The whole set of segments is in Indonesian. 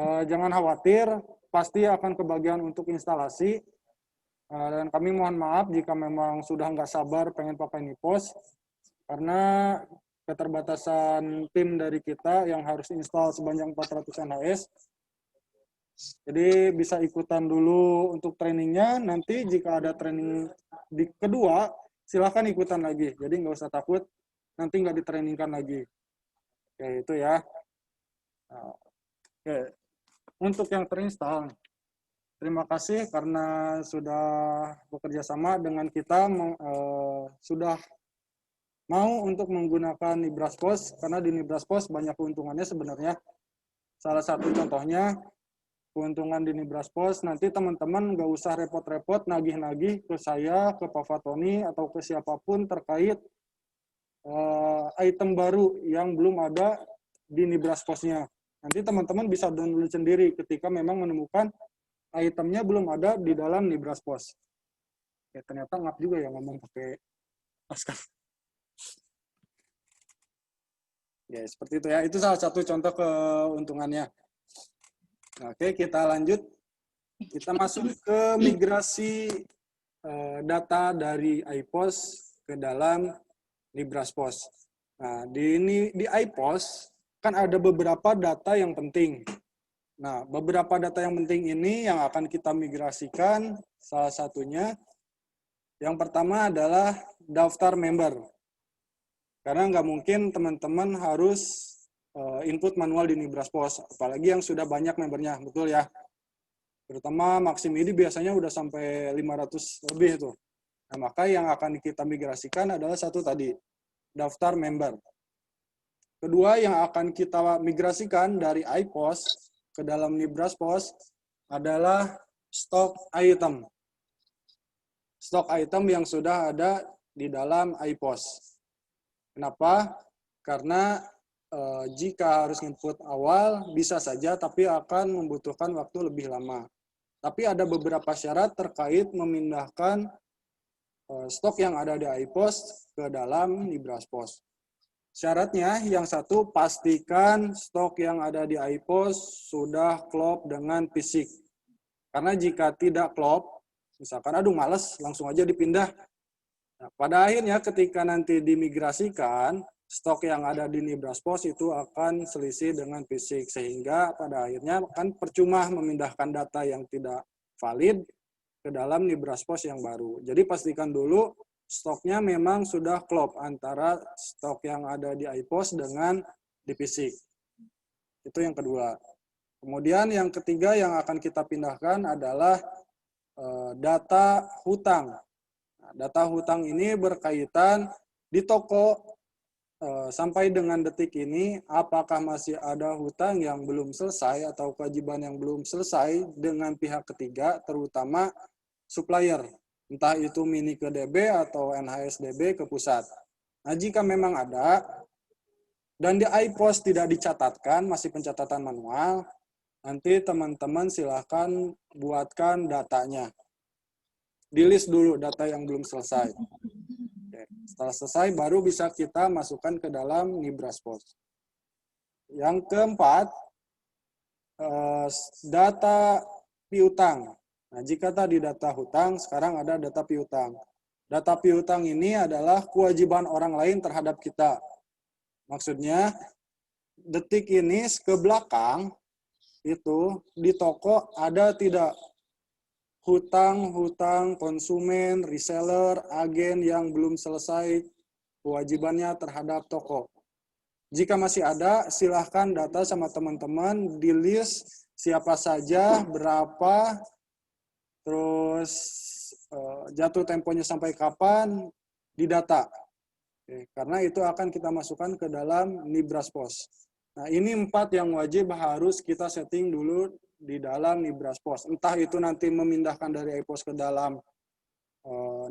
Jangan khawatir, pasti akan kebagian untuk instalasi. Dan kami mohon maaf jika memang sudah nggak sabar pengen pakai Nipos, karena keterbatasan tim dari kita yang harus install sebanyak 400 NHS. Jadi bisa ikutan dulu untuk trainingnya, nanti jika ada training di kedua, silahkan ikutan lagi. Jadi nggak usah takut, nanti nggak ditrainingkan lagi. Oke, itu ya. Oke, untuk yang terinstall, terima kasih karena sudah bekerja sama dengan kita, sudah mau untuk menggunakan Nibraspos, karena di Nibraspos banyak keuntungannya sebenarnya. Salah satu contohnya, keuntungan di Nibraspos, nanti teman-teman nggak usah repot-repot nagih-nagih ke saya, ke Pak Fatoni, atau ke siapapun terkait item baru yang belum ada di Nibrasposnya. Nanti teman-teman bisa download sendiri ketika memang menemukan itemnya belum ada di dalam Nibraspos. Ya, ternyata ngap juga ya ngomong pakai Oscar. Ya, seperti itu ya. Itu salah satu contoh keuntungannya. Oke, kita lanjut. Kita masuk ke migrasi data dari iPOS ke dalam Libraspos. Nah, di iPOS kan ada beberapa data yang penting. Nah, beberapa data yang penting ini yang akan kita migrasikan, salah satunya yang pertama adalah daftar member. Karena nggak mungkin teman-teman harus input manual di Nibraspos, apalagi yang sudah banyak membernya, betul ya? Terutama Maxim ini biasanya udah sampai 500 lebih tuh. Nah, maka yang akan kita migrasikan adalah satu tadi, daftar member. Kedua yang akan kita migrasikan dari iPOS ke dalam Nibraspos adalah stok item. Stok item yang sudah ada di dalam iPOS. Kenapa? Karena jika harus input awal bisa saja, tapi akan membutuhkan waktu lebih lama. Tapi ada beberapa syarat terkait memindahkan stok yang ada di iPOS ke dalam Nibraspos. Syaratnya yang satu, pastikan stok yang ada di iPOS sudah klop dengan fisik. Karena jika tidak klop, misalkan aduh males, langsung aja dipindah. Nah, pada akhirnya ketika nanti dimigrasikan, stok yang ada di Nibraspos itu akan selisih dengan fisik. Sehingga pada akhirnya kan percuma memindahkan data yang tidak valid ke dalam Nibraspos yang baru. Jadi pastikan dulu stoknya memang sudah klop antara stok yang ada di iPOS dengan di fisik. Itu yang kedua. Kemudian yang ketiga yang akan kita pindahkan adalah data hutang. Nah, data hutang ini berkaitan di toko sampai dengan detik ini, apakah masih ada hutang yang belum selesai atau kewajiban yang belum selesai dengan pihak ketiga, terutama supplier. Entah itu mini ke DB atau NHSDB ke pusat. Nah, jika memang ada, dan di iPOS tidak dicatatkan, masih pencatatan manual, nanti teman-teman silahkan buatkan datanya. Di list dulu data yang belum selesai. Oke. Setelah selesai, baru bisa kita masukkan ke dalam Nibraspos. Yang keempat, data piutang. Nah, jika tadi data hutang, sekarang ada data piutang. Data piutang ini adalah kewajiban orang lain terhadap kita. Maksudnya, detik ini ke belakang, itu di toko ada tidak hutang konsumen, reseller, agen yang belum selesai kewajibannya terhadap toko. Jika masih ada, silahkan data sama teman-teman di list siapa saja, berapa, terus jatuh temponya sampai kapan, didata. Oke, karena itu akan kita masukkan ke dalam Nibraspos. Nah, ini 4 yang wajib harus kita setting dulu di dalam Nibraspos. Entah itu nanti memindahkan dari iPOS ke dalam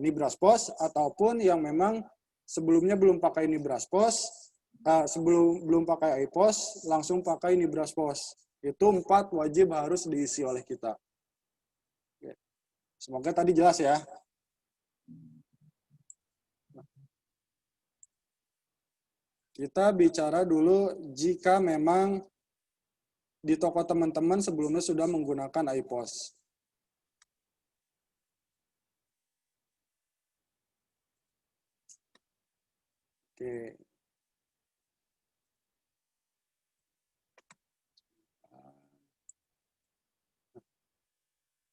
Nibraspos, ataupun yang memang sebelumnya belum pakai Nibraspos, belum pakai iPOS, langsung pakai Nibraspos. Itu 4 wajib harus diisi oleh kita. Oke. Semoga tadi jelas ya. Kita bicara dulu jika memang di toko teman-teman sebelumnya sudah menggunakan iPOS. Oke.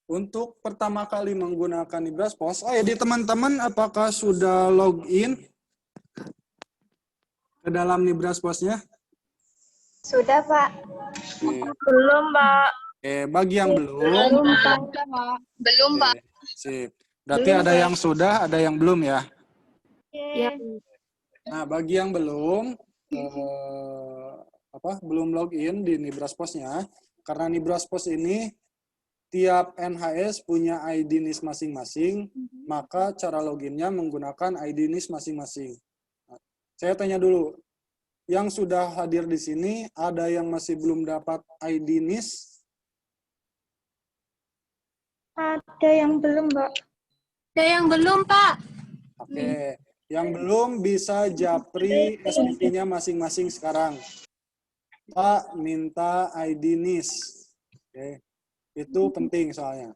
Untuk pertama kali menggunakan Nibraspos, oh ya di teman-teman apakah sudah login ke dalam Nibrasposnya? Sudah, Pak. Oke. Belum, Pak. Oke, bagi yang belum, Belum, Pak. Belum, Pak. oke, sip. Berarti ada yang sudah, ada yang belum ya? Ya. Nah, bagi yang belum, belum login di Nibrasposnya, karena Nibraspos ini tiap NHS punya ID NIS masing-masing, maka cara loginnya menggunakan ID NIS masing-masing. Nah, saya tanya dulu, yang sudah hadir di sini, ada yang masih belum dapat ID NIS? Ada yang belum, Pak. Ada yang belum, Pak. Oke, yang belum bisa japri SPP-nya masing-masing sekarang. Pak, minta ID NIS. Oke. Itu penting soalnya.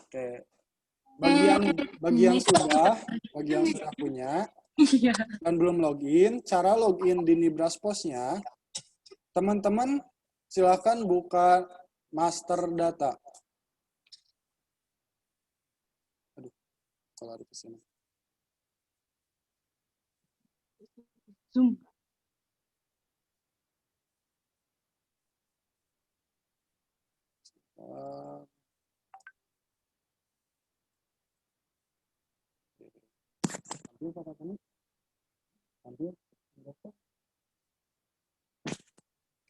Oke. Bagi yang sudah punya dan belum login, cara login di Nibrasposnya, teman-teman silakan buka master data. Aduh, kalau ada kesini. Zoom.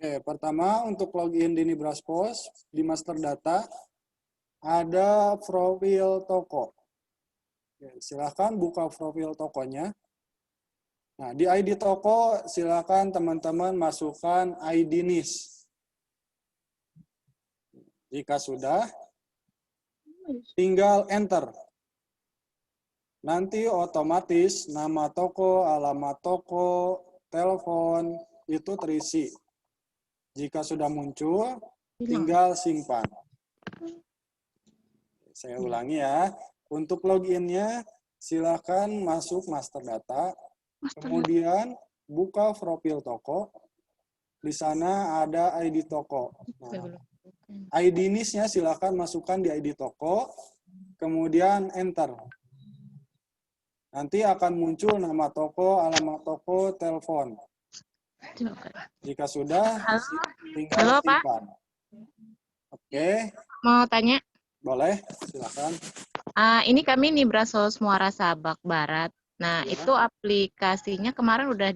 Oke, pertama untuk login di Nibraspos, di master data, ada profil toko. Oke, silakan buka profil tokonya. Nah, di ID toko, silakan teman-teman masukkan ID NIS. Jika sudah, tinggal enter. Nanti otomatis nama toko, alamat toko, telepon, itu terisi. Jika sudah muncul, tinggal simpan. Saya ulangi ya. Untuk loginnya, silakan masuk master data. Kemudian buka profil toko. Di sana ada ID toko. Nah, ID NIS-nya silakan masukkan di ID toko. Kemudian enter. Nanti akan muncul nama toko, alamat toko, telepon. Jika sudah, tinggal simpan. Oke. Mau tanya? Boleh, silakan. Ini kami Nibrasos Muara Sabak Barat. Nah, itu aplikasinya kemarin udah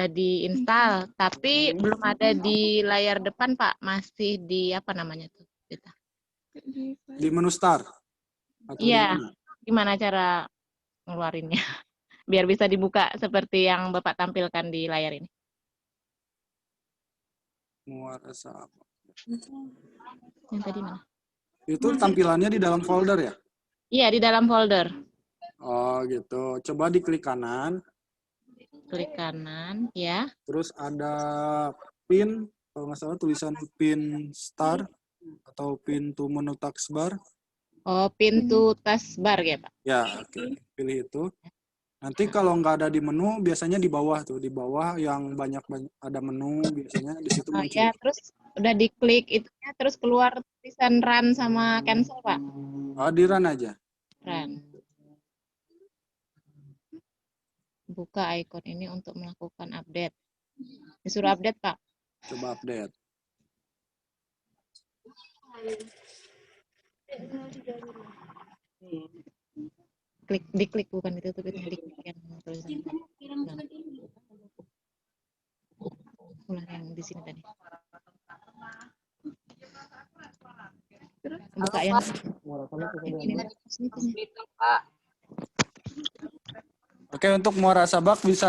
diinstal, tapi belum ada di layar depan, Pak. Masih di apa namanya tuh? Di menu start? Iya. Gimana cara ngeluarinnya? Biar bisa dibuka seperti yang Bapak tampilkan di layar ini. Muara Sabak. Yang tadi mana? Itu tampilannya di dalam folder ya? Iya, di dalam folder. Oh gitu. Coba diklik kanan. Klik kanan, ya. Terus ada pin, kalau nggak salah tulisan pin start atau pintu menu taskbar. Oh, pintu taskbar ya, Pak? Ya, oke. Pilih itu. Nanti kalau nggak ada di menu, biasanya di bawah tuh. Di bawah yang banyak ada menu, biasanya di situ muncul. Ya, terus udah diklik itunya, terus keluar tulisan run sama cancel, Pak? Oh, di run aja. Run. Buka icon ini untuk melakukan update. Disuruh update, Pak? Coba update. Diklik bukan ditutup, itu diklik yang tulisan. Ulang yang di sini tadi. Buka yang Oke, untuk Muara Sabak bisa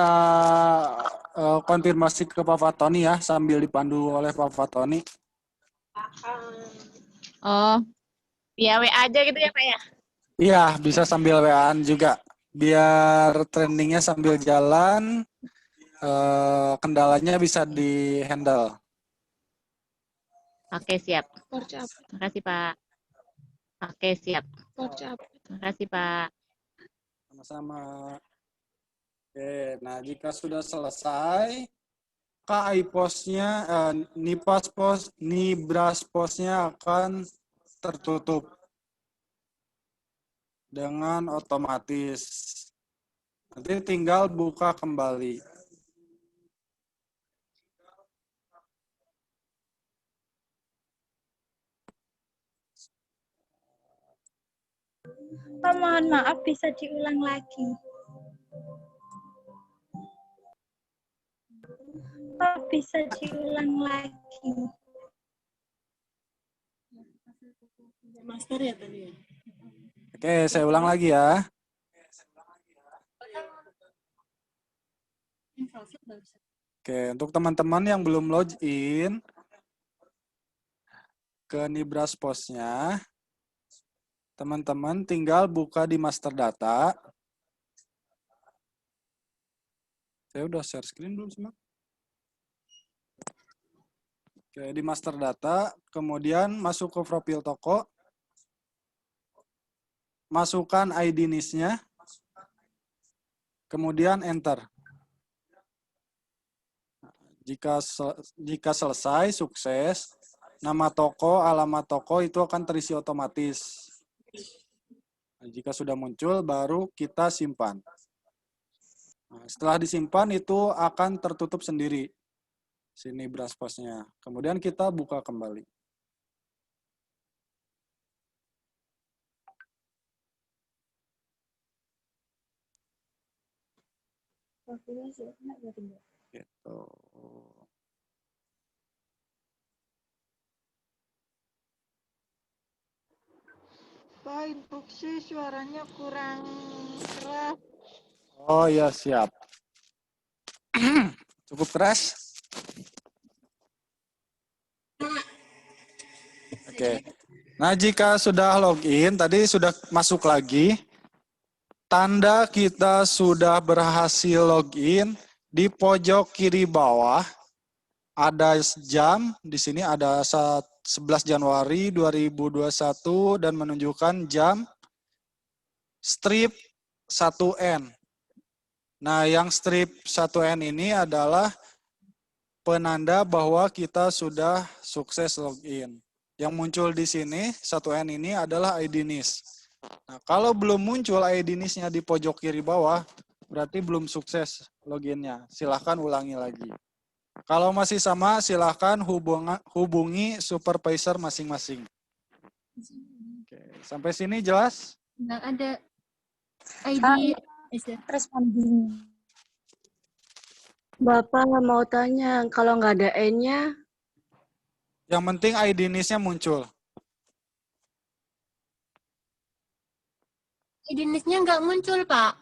konfirmasi ke Pak Fatoni ya, sambil dipandu oleh Pak Fatoni. Oh, via WA aja gitu ya, Pak ya? Iya, bisa sambil WA-an juga. Biar trendingnya sambil jalan, kendalanya bisa di-handle. Oke, siap. Terima kasih, Pak. Oke, siap. Terima kasih, Pak. Sama-sama. Oke, nah jika sudah selesai, KI posnya, Nibras posnya akan tertutup dengan otomatis. Nanti tinggal buka kembali. Pak, mohon maaf, bisa diulang lagi. Pak, bisa diulang lagi. Master ya tadi ya? Oke, saya ulang lagi ya. Oke, untuk teman-teman yang belum login ke Nibras posnya, teman-teman tinggal buka di master data. Saya udah share screen belum semua? Oke, di master data, kemudian masuk ke profil toko, masukkan ID NIS-nya, kemudian enter. Jika selesai, sukses, nama toko, alamat toko itu akan terisi otomatis. Nah, jika sudah muncul, baru kita simpan. Nah, setelah disimpan, itu akan tertutup sendiri. Sini Nibras posnya. Kemudian kita buka kembali. Gitu. Pak, instruksi suaranya kurang keras. Oh ya, siap. Cukup keras? Oke. Nah, jika sudah login, tadi sudah masuk lagi, tanda kita sudah berhasil login, di pojok kiri bawah ada jam, di sini ada 11 Januari 2021 dan menunjukkan jam strip 1N. Nah, yang strip 1N ini adalah penanda bahwa kita sudah sukses login. Yang muncul di sini, 1N ini adalah ID NIS. Nah, kalau belum muncul ID NIS-nya di pojok kiri bawah, berarti belum sukses loginnya. Silahkan ulangi lagi. Kalau masih sama, silahkan hubungi supervisor masing-masing. Oke, sampai sini jelas? Nggak ada ID responding. Bapak mau tanya, kalau nggak ada N-nya, Yang penting ID NIS-nya muncul. ID NIS-nya nggak muncul, Pak.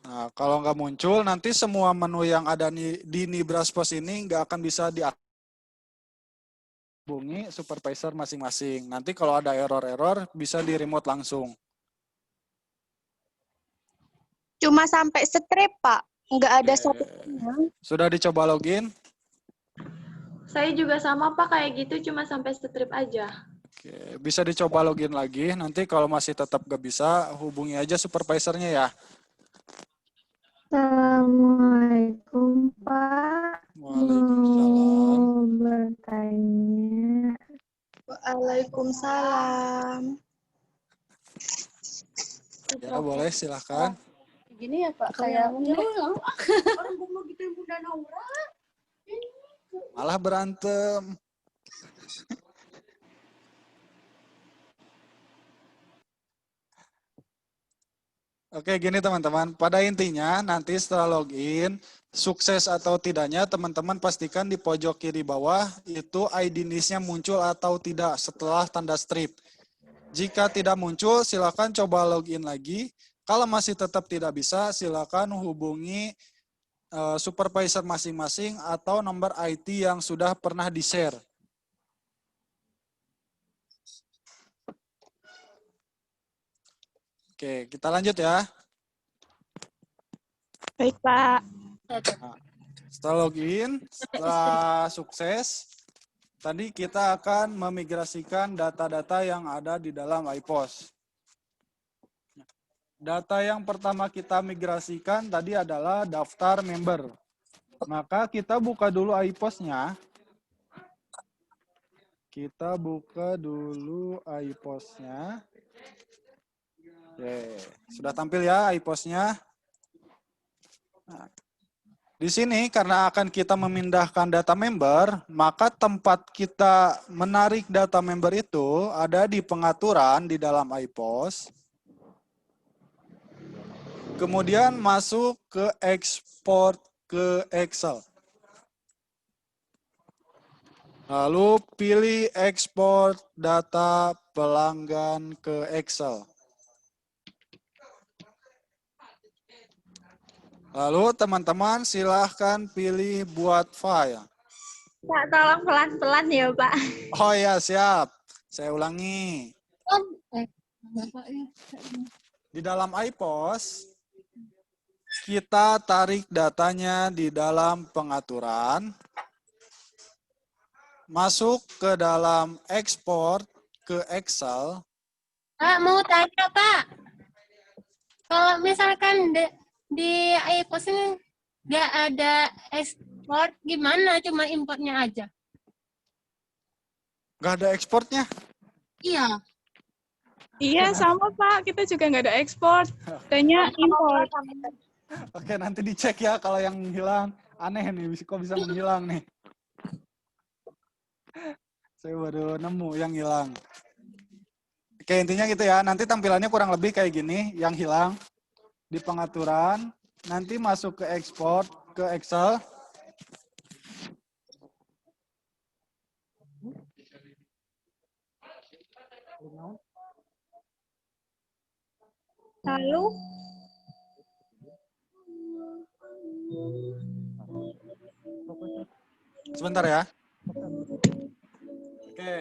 Nah, kalau nggak muncul, nanti semua menu yang ada di Nibras Pos ini nggak akan bisa dihubungi supervisor masing-masing. Nanti kalau ada error-error, bisa di remote langsung. cuma sampai strip, Pak. Nggak ada satu. Sudah dicoba login? Saya juga sama, Pak, kayak gitu, cuma sampai strip aja. Oke, bisa dicoba login lagi. Nanti kalau masih tetap nggak bisa, hubungi aja supervisornya ya. Assalamualaikum, Pak. Waalaikumsalam. Mau bertanya. Waalaikumsalam. Ya, boleh, silahkan. Gini ya Pak, kayak orang mau gitu Bunda Naura. Malah berantem. Oke, gini teman-teman. Pada intinya, nanti setelah login, sukses atau tidaknya, teman-teman pastikan di pojok kiri bawah, itu ID NIS-nya muncul atau tidak setelah tanda strip. Jika tidak muncul, silakan coba login lagi. Kalau masih tetap tidak bisa, silakan hubungi supervisor masing-masing atau nomor IT yang sudah pernah di-share. Oke, kita lanjut ya. Baik, Pak. Nah, Setelah login, setelah sukses, tadi kita akan memigrasikan data-data yang ada di dalam iPOS. Data yang pertama kita migrasikan tadi adalah daftar member. Maka kita buka dulu iPOS-nya. Kita buka dulu iPOS-nya. Oke, sudah tampil ya iPOS-nya. Nah, di sini karena akan kita memindahkan data member, maka tempat kita menarik data member itu ada di pengaturan di dalam iPOS. Kemudian masuk ke export ke Excel. Lalu pilih export data pelanggan ke Excel. Lalu teman-teman silahkan pilih buat file. Pak, tolong pelan-pelan ya, Pak. Oh ya, siap. Saya ulangi. Di dalam iPOS, kita tarik datanya di dalam pengaturan, masuk ke dalam export ke Excel. Pak, mau tanya, Pak. Kalau misalkan di iPOS ini nggak ada ekspor, gimana? Cuma importnya aja. Nggak ada ekspornya. Iya. Iya, sama Pak. Kita juga nggak ada ekspor. Tanya impor. Oke, nanti dicek ya kalau yang hilang. Aneh nih, kok bisa menghilang nih. Saya baru nemu yang hilang. Oke, intinya gitu ya. Nanti tampilannya kurang lebih kayak gini, yang hilang di pengaturan. Nanti masuk ke export ke Excel. Lalu Sebentar ya. Oke.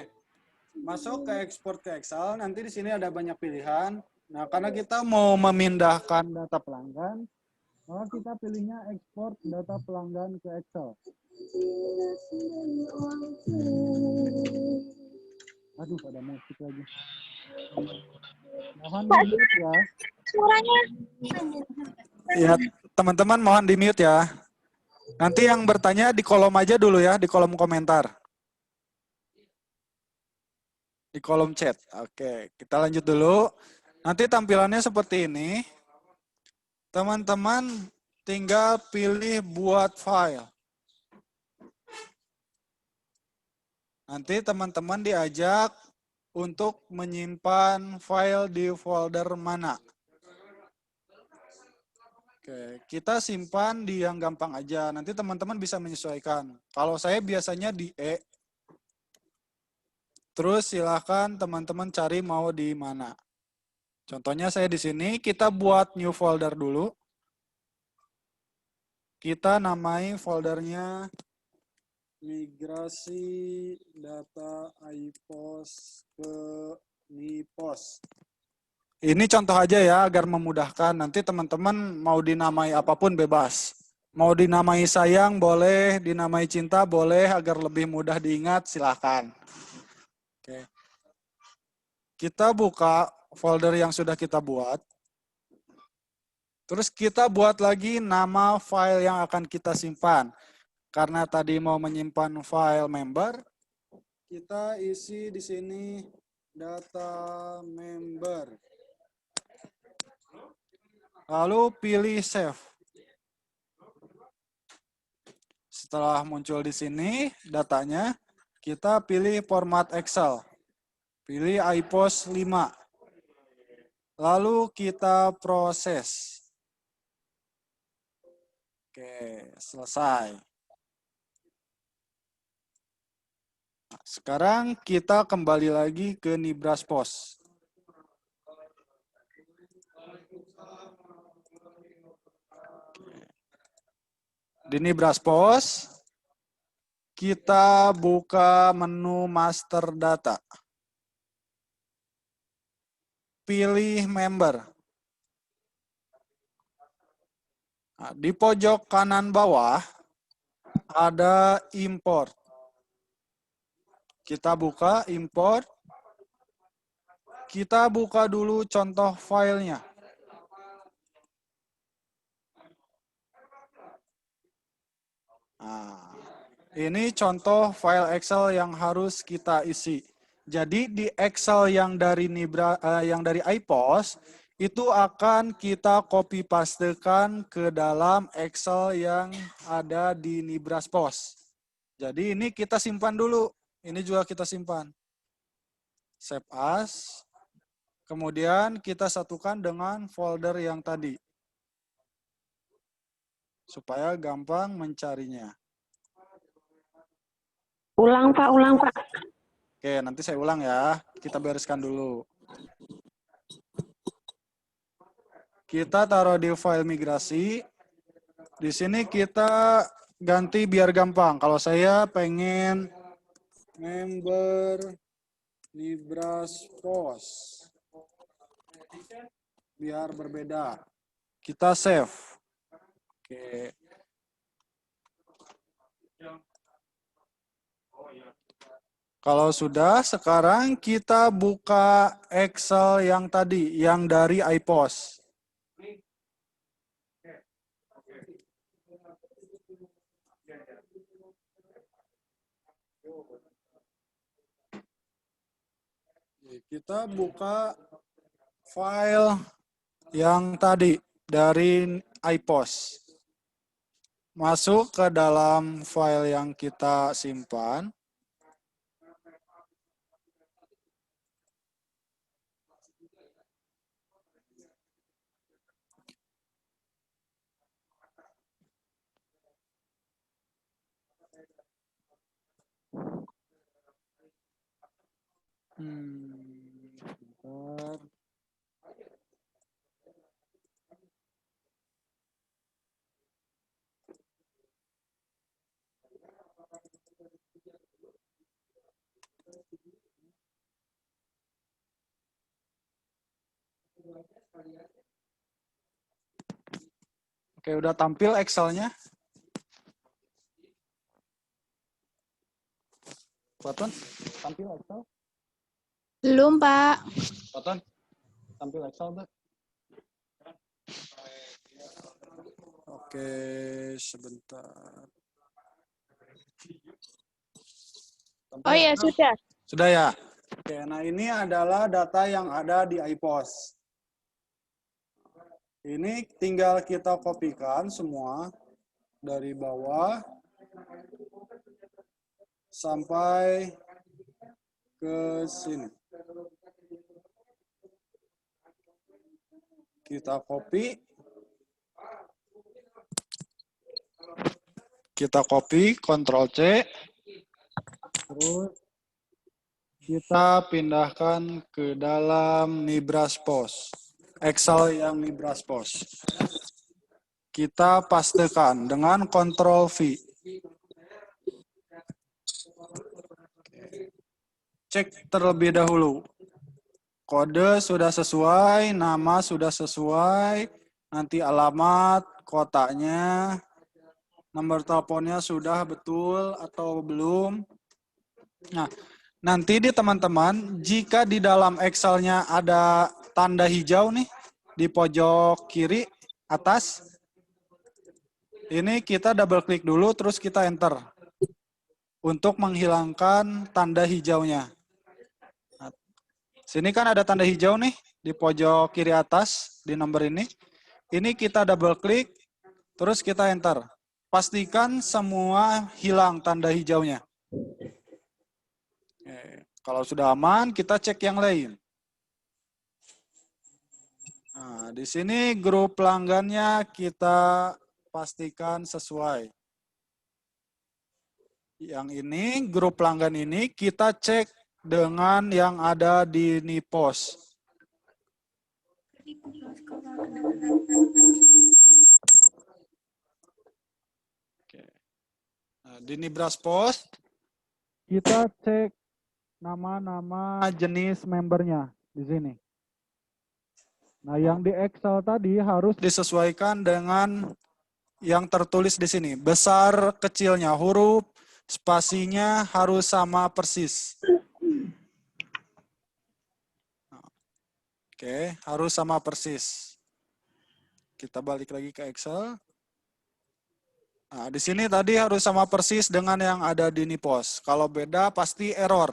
Masuk ke export ke Excel, nanti di sini ada banyak pilihan. Nah, karena kita mau memindahkan data pelanggan, maka kita pilihnya export data pelanggan ke Excel. Aduh, ada musik lagi. Mohon di-mute ya. suaranya Ya, teman-teman mohon di-mute ya. Nanti yang bertanya di kolom aja dulu ya, di kolom komentar. Di kolom chat. Oke, kita lanjut dulu. Nanti tampilannya seperti ini. Teman-teman tinggal pilih buat file. Nanti teman-teman diajak untuk menyimpan file di folder mana. Oke, kita simpan di yang gampang aja. Nanti teman-teman bisa menyesuaikan. Kalau saya biasanya di E. Terus silahkan teman-teman cari mau di mana. Contohnya saya di sini, kita buat new folder dulu. Kita namai foldernya migrasi data iPOS ke NIPOS. Ini contoh aja ya agar memudahkan. Nanti teman-teman mau dinamai apapun bebas. Mau dinamai sayang boleh, dinamai cinta boleh, agar lebih mudah diingat silahkan. Oke. Kita buka folder yang sudah kita buat. Terus kita buat lagi nama file yang akan kita simpan. Karena tadi mau menyimpan file member, kita isi di sini data member. Lalu pilih save. Setelah muncul di sini datanya, kita pilih format Excel. Pilih iPOS 5. Lalu kita proses. Oke, selesai. Nah, sekarang kita kembali lagi ke Nibraspos. Di Nibraspos, kita buka menu master data. Pilih member. Nah, di pojok kanan bawah, ada import. Kita buka import. Kita buka dulu contoh filenya. Nah, ini contoh file Excel yang harus kita isi. Jadi di Excel yang dari iPOS itu akan kita copy pastekan ke dalam Excel yang ada di Nibraspos. Jadi ini kita simpan dulu. Ini juga kita simpan. Save as. Kemudian kita satukan dengan folder yang tadi. Supaya gampang mencarinya. Ulang, Pak, ulang, Pak. Oke, nanti saya ulang ya. Kita bereskan dulu. Kita taruh di file migrasi. Di sini kita ganti biar gampang. Kalau saya pengen member Nibraspos. Biar berbeda. Kita save. Oke. Kalau sudah, sekarang kita buka Excel yang tadi, yang dari iPOS. Kita buka file yang tadi dari iPOS. Masuk ke dalam file yang kita simpan. Bentar. Oke, udah tampil Excel-nya? Baton, tampil Excel? Belum, Pak. Baton, tampil Excel, Mbak? Oke, sebentar. Tampil Oh ya, Excel? sudah. Sudah ya? Oke, nah ini adalah data yang ada di iPOS. Ini tinggal kita kopikan semua dari bawah sampai ke sini. Kita copy. Kita copy, Ctrl C. Terus kita pindahkan ke dalam Nibraspos. Excel yang Nibraspos. Kita pastekan dengan Ctrl V. Cek terlebih dahulu. Kode sudah sesuai, nama sudah sesuai, nanti alamat, kotaknya, nomor teleponnya sudah betul atau belum. Nah, nanti di teman-teman, jika di dalam Excel-nya ada tanda hijau nih, di pojok kiri atas, ini kita double klik dulu, terus kita enter. Untuk menghilangkan tanda hijaunya. Nah, sini kan ada tanda hijau nih, di pojok kiri atas, di nomor ini. Ini kita double klik, terus kita enter. Pastikan semua hilang tanda hijaunya. Kalau sudah aman, kita cek yang lain. Nah, di sini grup pelanggannya kita pastikan sesuai. Yang ini, grup pelanggan ini kita cek dengan yang ada di NIPOS. Nah, di Nibraspos, kita cek nama-nama jenis membernya di sini. Nah, yang di Excel tadi harus disesuaikan dengan yang tertulis di sini. Besar kecilnya huruf, spasinya harus sama persis. Oke, harus sama persis. Kita balik lagi ke Excel. Nah, di sini tadi harus sama persis dengan yang ada di Nipos. Kalau beda pasti error.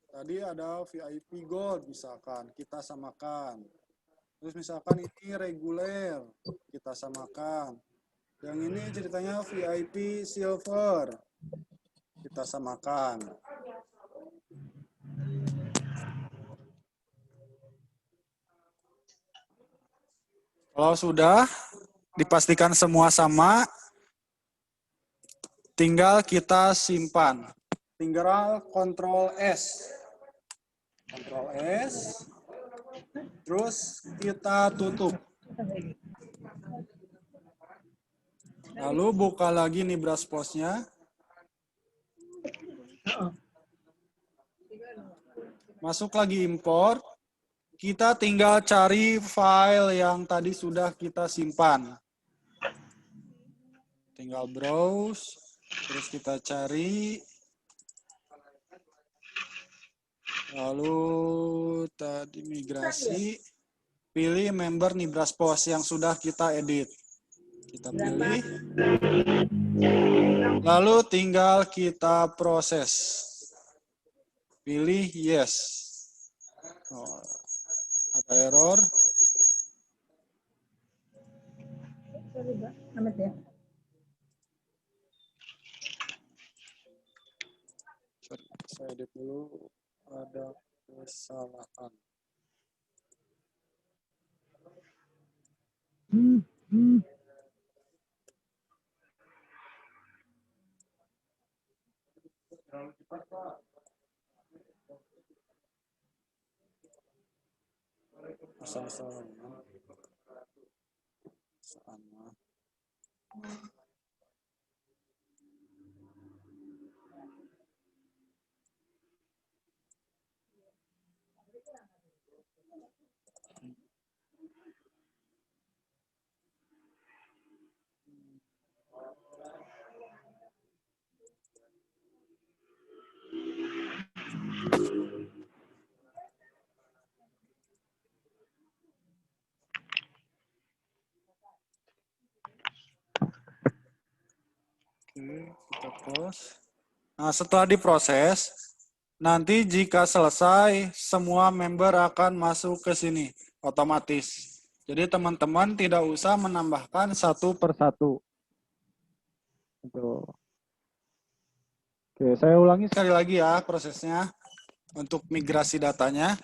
Tadi ada VIP Gold misalkan, kita samakan. Terus misalkan ini reguler, kita samakan. Yang ini ceritanya VIP Silver, kita samakan. Kalau sudah dipastikan semua sama, tinggal kita simpan. Tinggal Ctrl S. Ctrl S. Terus kita tutup. Lalu buka lagi nih brush post-nya. Masuk lagi import. Kita tinggal cari file yang tadi sudah kita simpan. Tinggal browse. Terus kita cari. Lalu tadi migrasi, pilih member nih brush post yang sudah kita edit. Kita pilih. Lalu tinggal kita proses. Pilih yes. Oh, ada error. Saya edit dulu. Ada kesalahan. Sama. Oke, kita close. Nah, setelah diproses, nanti jika selesai, semua member akan masuk ke sini otomatis. Jadi teman-teman tidak usah menambahkan satu per satu. Oke, saya ulangi sekali lagi ya prosesnya untuk migrasi datanya.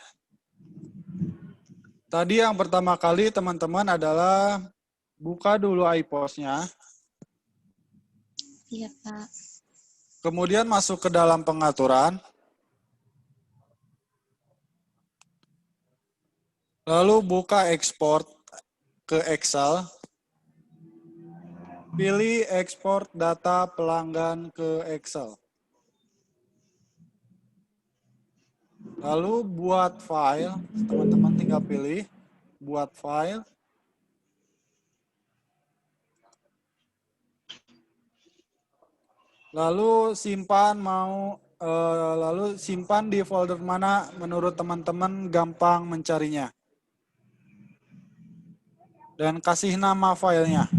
Tadi yang pertama kali teman-teman adalah buka dulu iPost-nya. Iya, Pak. Kemudian masuk ke dalam pengaturan. Lalu buka ekspor ke Excel. Pilih ekspor data pelanggan ke Excel. Lalu buat file, teman-teman tinggal pilih buat file. Lalu simpan di folder mana menurut teman-teman gampang mencarinya. Dan kasih nama filenya.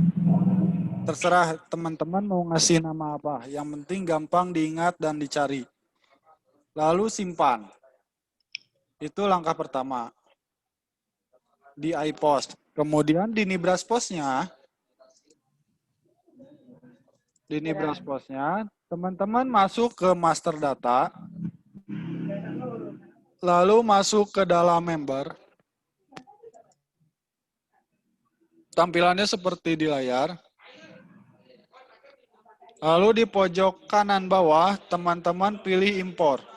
Terserah teman-teman mau ngasih nama apa. Yang penting gampang diingat dan dicari. Lalu simpan. Itu langkah pertama. Di iPost. Kemudian di brush post-nya. Di brush post-nya, teman-teman masuk ke master data, lalu masuk ke dalam member. Tampilannya seperti di layar. Lalu di pojok kanan bawah, teman-teman pilih import.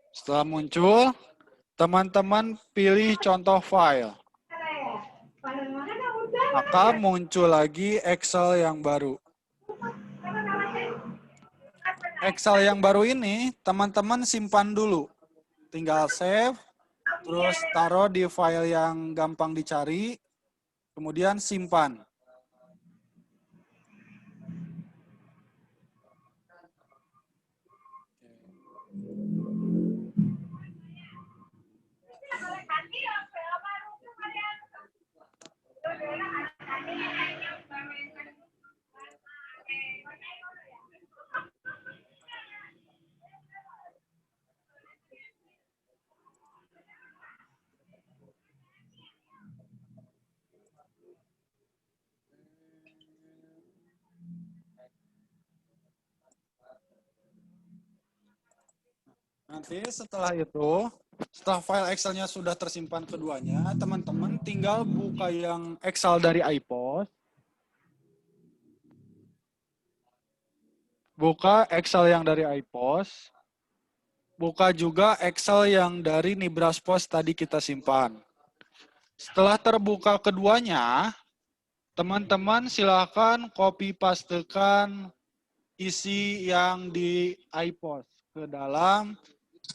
Setelah muncul, teman-teman pilih contoh file. Maka muncul lagi Excel yang baru. Excel yang baru ini teman-teman simpan dulu. Tinggal save. terus taruh di file yang gampang dicari, kemudian simpan. Nanti setelah itu, setelah file Excel-nya sudah tersimpan keduanya, teman-teman tinggal buka yang Excel dari iPost. Buka Excel yang dari iPost. Buka juga Excel yang dari Nibraspos tadi kita simpan. Setelah terbuka keduanya, teman-teman silakan copy pastekan isi yang di iPost ke dalam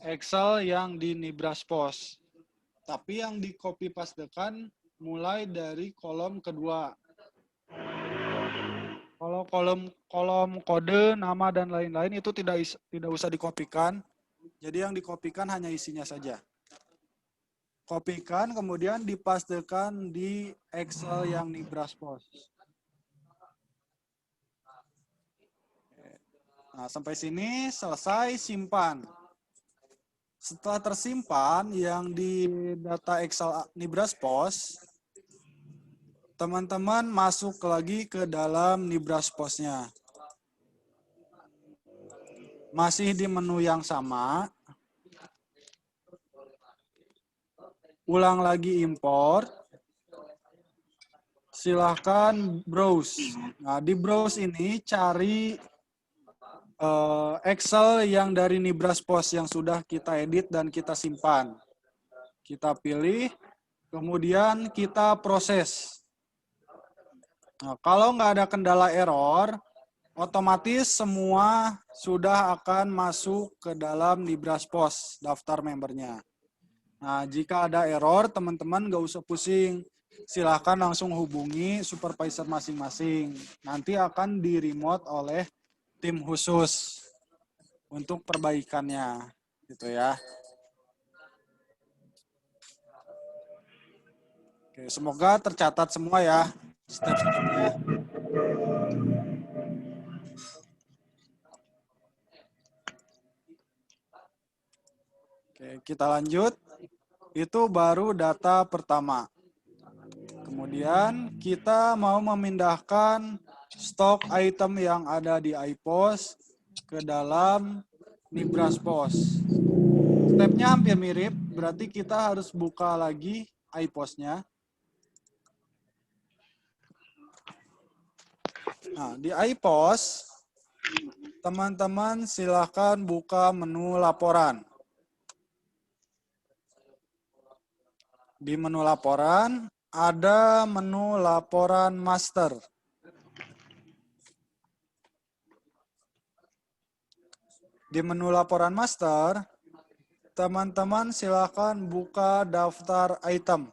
Excel yang di Nibraspos. Tapi yang di copy pastekan mulai dari kolom kedua. Kalau kolom kode, nama dan lain-lain itu tidak usah dikopikan. Jadi yang dikopikan hanya isinya saja. Kopikan kemudian dipastekan di Excel yang Nibraspos. Nah, sampai sini selesai, simpan. Setelah tersimpan yang di data Excel Nibraspos, teman-teman masuk lagi ke dalam Nibrasposnya. Masih di menu yang sama. Ulang lagi import. Silahkan browse. Nah, di browse ini cari Excel yang dari Nibraspos yang sudah kita edit dan kita simpan. Kita pilih, kemudian kita proses. Nah, kalau nggak ada kendala error, otomatis semua sudah akan masuk ke dalam Nibraspos, daftar membernya. Nah, jika ada error, teman-teman nggak usah pusing. Silahkan langsung hubungi supervisor masing-masing. Nanti akan di-remote oleh tim khusus untuk perbaikannya, gitu ya. Oke, semoga tercatat semua ya step-stepnya. Oke, kita lanjut. Itu baru data pertama. Kemudian kita mau memindahkan stok item yang ada di iPost ke dalam Nibraspos. Stepnya hampir mirip, berarti kita harus buka lagi iPost-nya. Nah, di iPost, teman-teman silakan buka menu laporan. Di menu laporan, ada menu laporan master. Di menu laporan master, teman-teman silakan buka daftar item.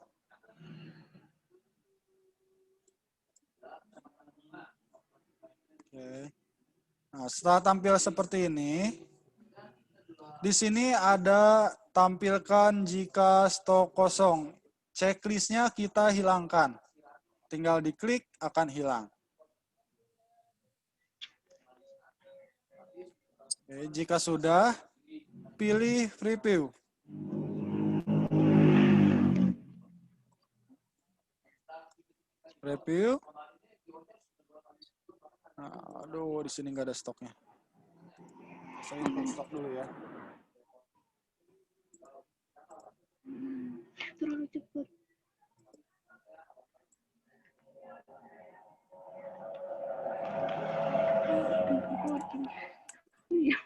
Oke. Nah, setelah tampil seperti ini, di sini ada tampilkan jika stok kosong. Checklistnya kita hilangkan. Tinggal diklik akan hilang. Oke, jika sudah, pilih preview. Preview. Nah, aduh, di sini nggak ada stoknya. Saya input stok dulu ya. Terlalu cepat. Iya.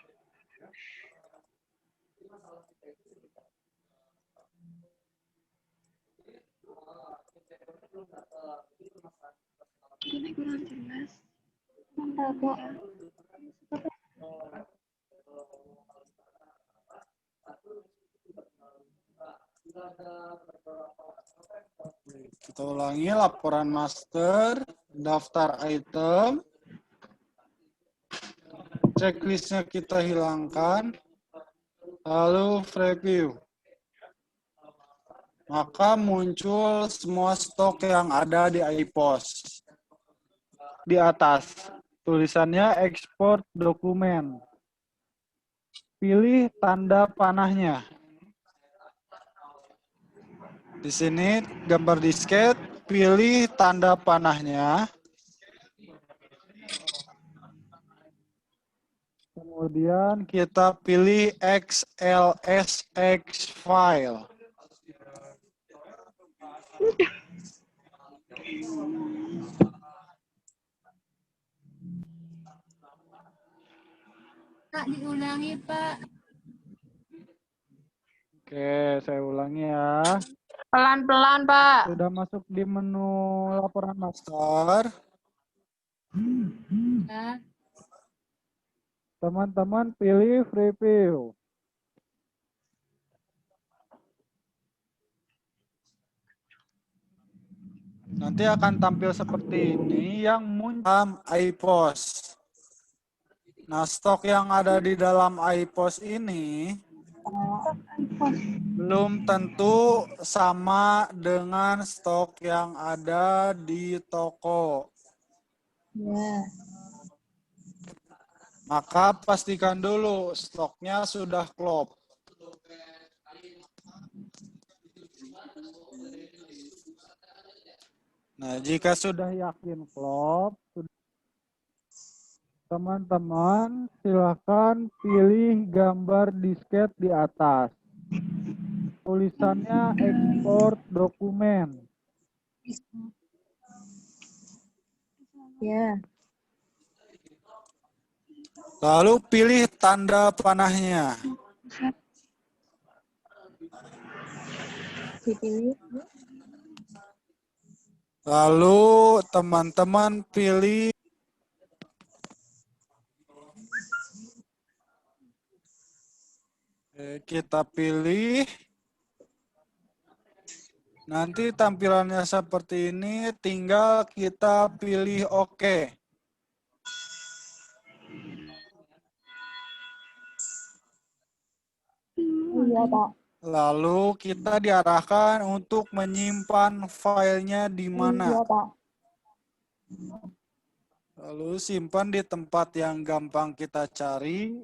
Ini kurang jelas. Kok. Kita ulangi laporan master, daftar item, checklistnya kita hilangkan, lalu review. Maka muncul semua stok yang ada di iPos. Di atas, tulisannya ekspor dokumen. Pilih tanda panahnya. Di sini gambar disket, pilih tanda panahnya. Kemudian kita pilih XLSX file. Kak, diulangi, Pak. Oke, saya ulangi ya. Pelan-pelan, Pak. Sudah masuk di menu laporan master. Ya. Teman-teman pilih review. Nanti akan tampil seperti ini yang muncul iPos. Nah, stok yang ada di dalam iPos ini belum tentu sama dengan stok yang ada di toko. Maka pastikan dulu stoknya sudah klop. Nah, jika sudah yakin klop, teman-teman silakan pilih gambar disket di atas. Tulisannya ekspor dokumen. Ya. Lalu pilih tanda panahnya. Dipilih. Lalu teman-teman pilih kita pilih. Nanti tampilannya seperti ini, tinggal kita pilih OK. Iya, Pak. Lalu kita diarahkan untuk menyimpan filenya di mana. Iya, Pak. Lalu simpan di tempat yang gampang kita cari.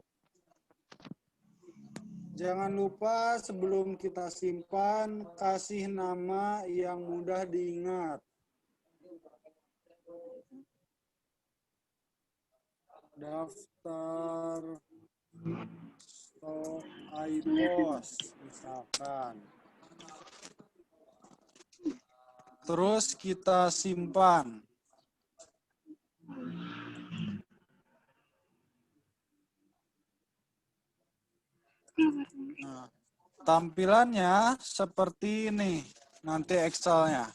Jangan lupa sebelum kita simpan, kasih nama yang mudah diingat. Daftar stok iPos, misalkan. Terus kita simpan. Nah, tampilannya seperti ini, nanti Excel-nya.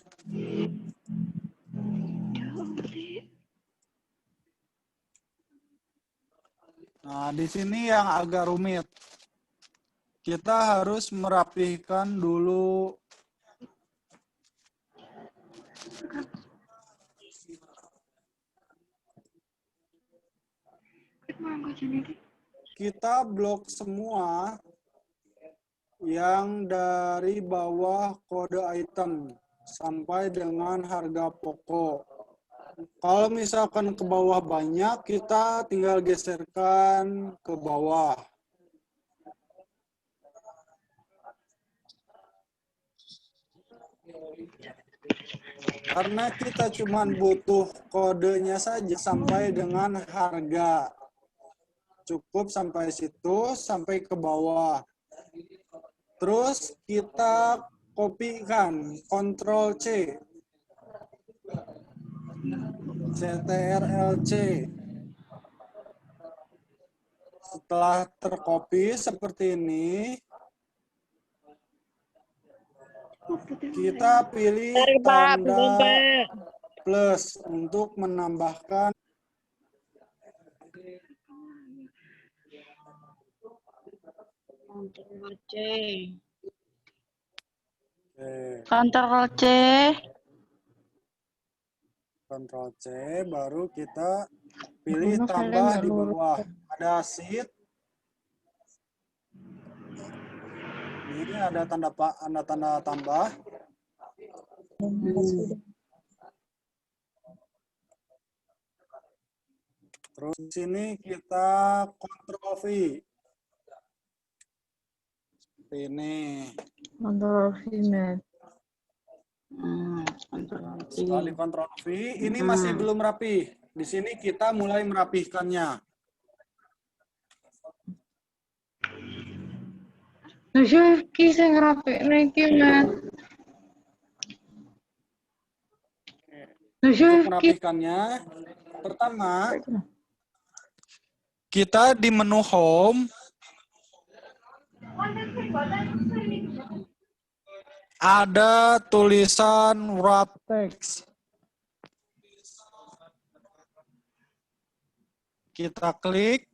Nah, di sini yang agak rumit. Kita harus merapihkan dulu. Kita blok semua yang dari bawah kode item sampai dengan harga pokok. Kalau misalkan ke bawah banyak, kita tinggal geserkan ke bawah. Karena kita cuma butuh kodenya saja sampai dengan harga. Cukup sampai situ, sampai ke bawah. Terus kita kopikan, Ctrl C. CTRL-C. Setelah tercopy seperti ini, kita pilih tanda plus untuk menambahkan. Ctrl C. Ctrl C, baru kita pilih tambah di bawah. Ada sheet. Ini ada tanda tambah. Terus di sini kita Ctrl V. Seperti ini. Setelah di Ctrl V, ini masih belum rapi. Di sini kita mulai merapihkannya. Untuk merapihkannya, pertama kita di menu Home ada tulisan wrap text. Kita klik.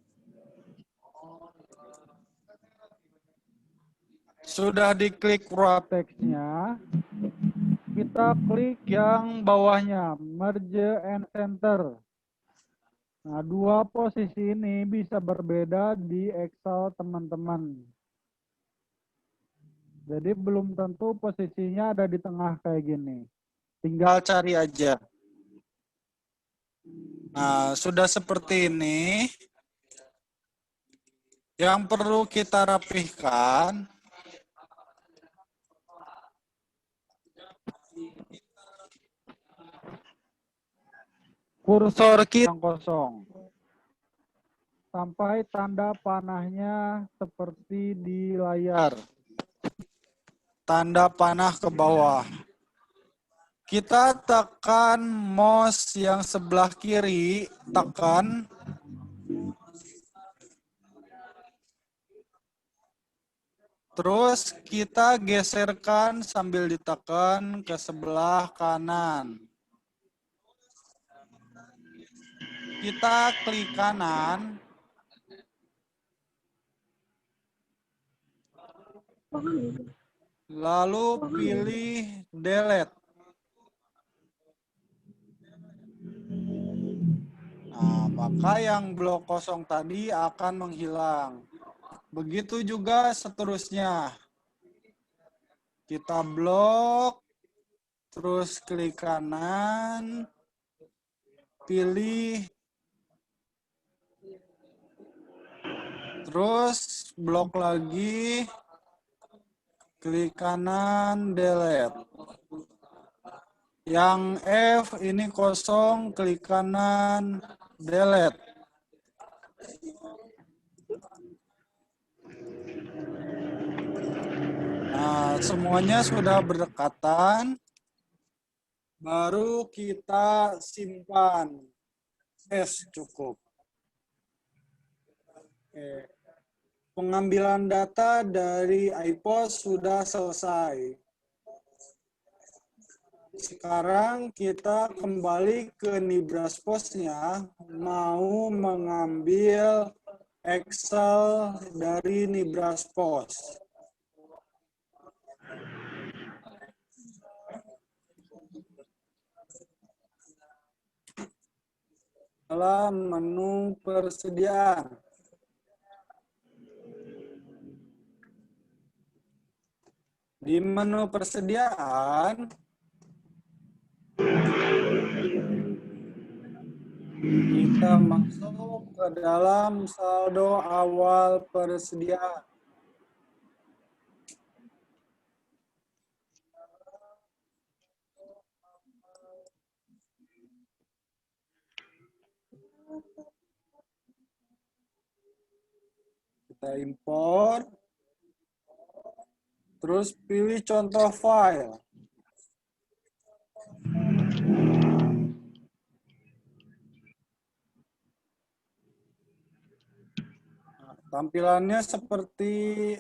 Sudah diklik wrap text-nya, kita klik yang bawahnya, merge and center. Nah, dua posisi ini bisa berbeda di Excel teman-teman. Jadi belum tentu posisinya ada di tengah kayak gini. Tinggal cari aja. Nah, sudah seperti ini. Yang perlu kita rapihkan, kursor kita yang kosong. Sampai tanda panahnya seperti di layar. Tanda panah ke bawah. Kita tekan mouse yang sebelah kiri, tekan. Terus kita geserkan sambil ditekan ke sebelah kanan. Kita klik kanan. Lalu pilih delete. Nah, maka yang blok kosong tadi akan menghilang. Begitu juga seterusnya. Kita blok, terus klik kanan, pilih, terus blok lagi, klik kanan, delete. Yang F ini kosong, klik kanan, delete. Nah, semuanya sudah berdekatan. Baru kita simpan. Cukup. Oke. Pengambilan data dari iPost sudah selesai. Sekarang kita kembali ke Nibraspost-nya, mau mengambil Excel dari Nibraspost. Dalam menu persediaan. Di menu persediaan, kita masuk ke dalam saldo awal persediaan. Kita import. Terus pilih contoh file. Nah, tampilannya seperti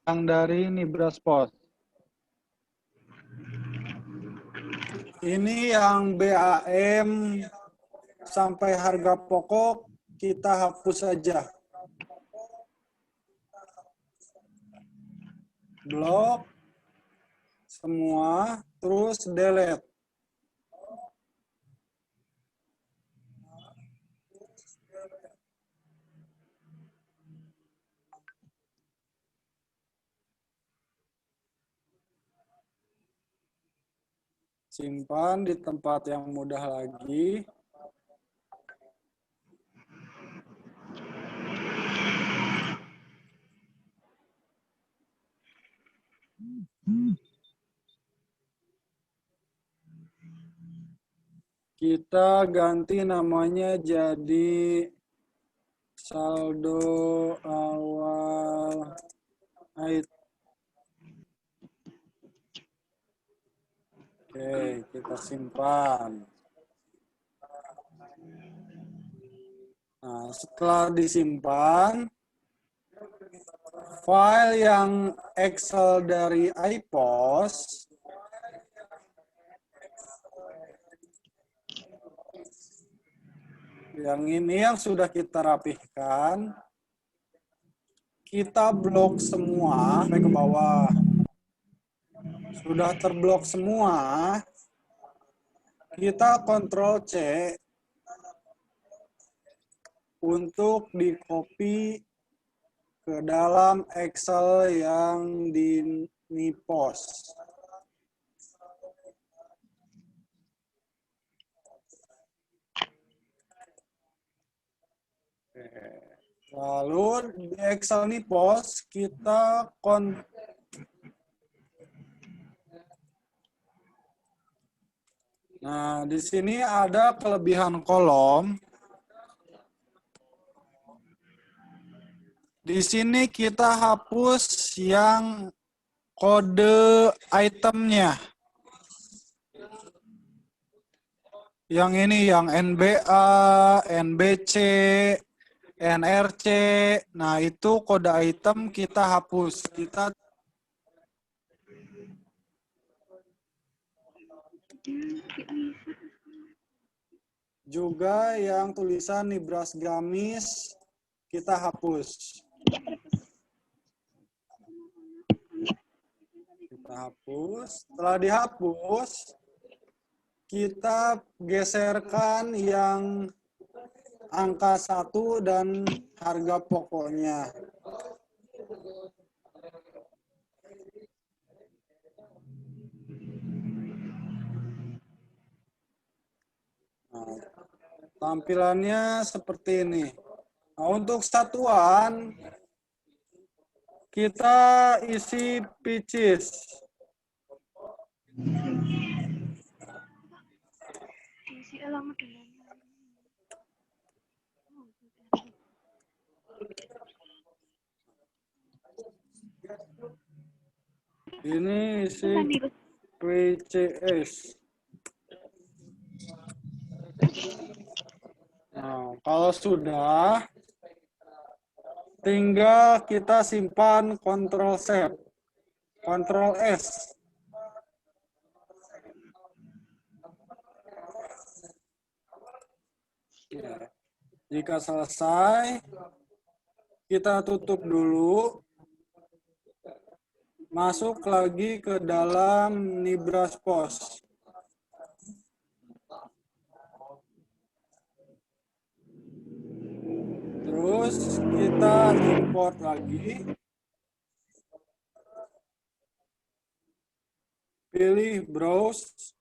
yang dari Nibraspost. Ini yang BAM sampai harga pokok kita hapus saja. Blok semua, terus delete. Simpan di tempat yang mudah lagi. Kita ganti namanya jadi saldo awal item. Oke, kita simpan. Nah, setelah disimpan, file yang Excel dari iPOS yang ini yang sudah kita rapihkan, kita blok semua sampai ke bawah. Sudah terblok semua, kita Ctrl C untuk di-copy ke dalam Excel yang di NIPOS. Lalu di Excel NIPOS kita Nah, di sini ada kelebihan kolom. Di sini kita hapus yang kode itemnya. Yang ini, yang NBA, NBC, NRC. Nah, itu kode item kita hapus. Juga yang tulisan Nibras Gamis kita hapus. Kita hapus. Setelah dihapus, kita geserkan yang angka 1 dan harga pokoknya. Nah, tampilannya seperti ini. Nah, untuk satuan, kita isi pieces. Ini isi PCS. Nah, kalau sudah, tinggal kita simpan Ctrl Save, Ctrl S. Ya. Jika selesai, kita tutup dulu. Masuk lagi ke dalam Nibras POS. Terus kita import lagi. Pilih Browse.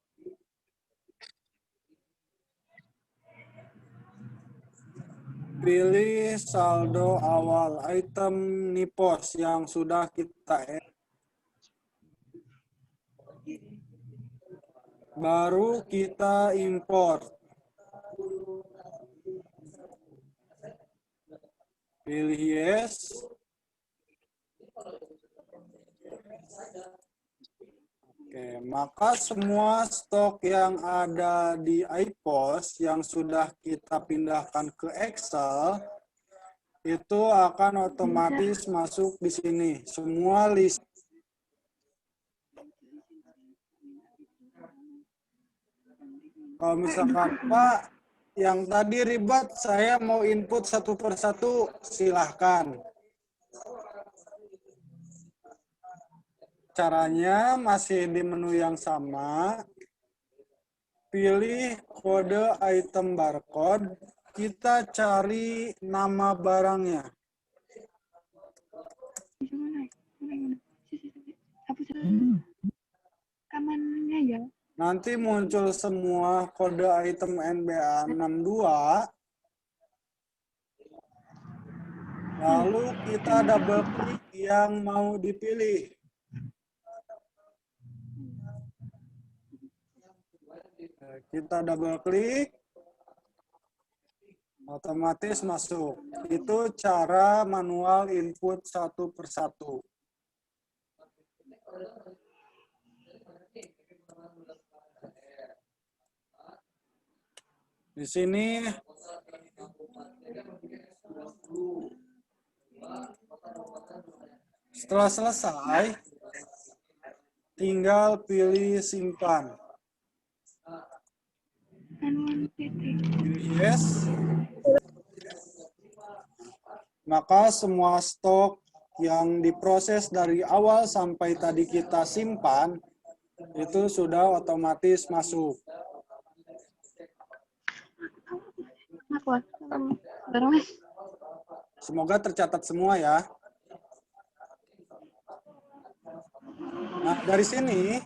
Pilih saldo awal item NIPOS yang sudah kita add. Baru kita import. Pilih yes. Oke, maka semua stok yang ada di iPOS yang sudah kita pindahkan ke Excel itu akan otomatis masuk di sini. Semua list. Kalau misalkan Pak, yang tadi ribet, saya mau input satu persatu, silahkan. Caranya masih di menu yang sama. Pilih kode item barcode. Kita cari nama barangnya. Kamarnya ya. Nanti muncul semua kode item NBA 62. Lalu kita double klik yang mau dipilih. Kita double klik, otomatis masuk. Itu cara manual input satu persatu. Di sini setelah selesai, tinggal pilih simpan. Pilih yes. Maka semua stok yang diproses dari awal sampai tadi kita simpan, itu sudah otomatis masuk. Semoga tercatat semua ya. Nah, dari sini,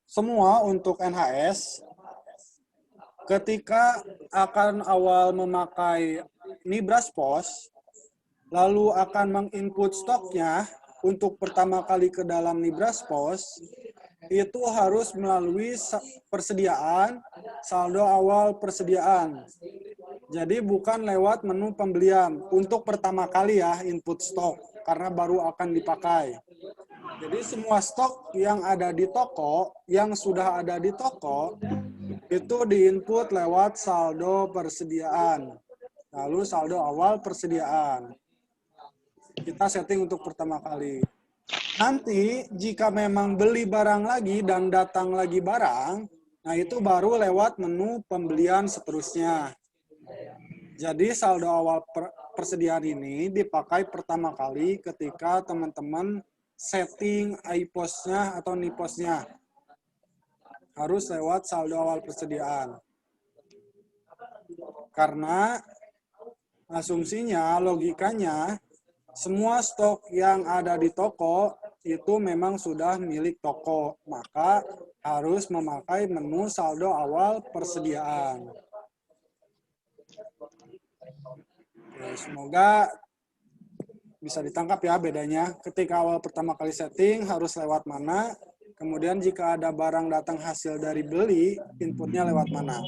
semua untuk NHS, ketika akan awal memakai Nibraspos, lalu akan menginput stoknya untuk pertama kali ke dalam Nibraspos, itu harus melalui persediaan, saldo awal persediaan. Jadi bukan lewat menu pembelian. Untuk pertama kali ya, input stok, karena baru akan dipakai. Jadi semua stok yang ada di toko, yang sudah ada di toko, itu diinput lewat saldo persediaan. Lalu saldo awal persediaan. Kita setting untuk pertama kali. Nanti jika memang beli barang lagi dan datang lagi barang, nah itu baru lewat menu pembelian seterusnya. Jadi saldo awal persediaan ini dipakai pertama kali ketika teman-teman setting IPOS-nya atau NIPOS-nya. Harus lewat saldo awal persediaan. Karena asumsinya, logikanya, semua stok yang ada di toko itu memang sudah milik toko. Maka harus memakai menu saldo awal persediaan. Oke, semoga bisa ditangkap ya bedanya. Ketika awal pertama kali setting harus lewat mana. Kemudian jika ada barang datang hasil dari beli, inputnya lewat mana.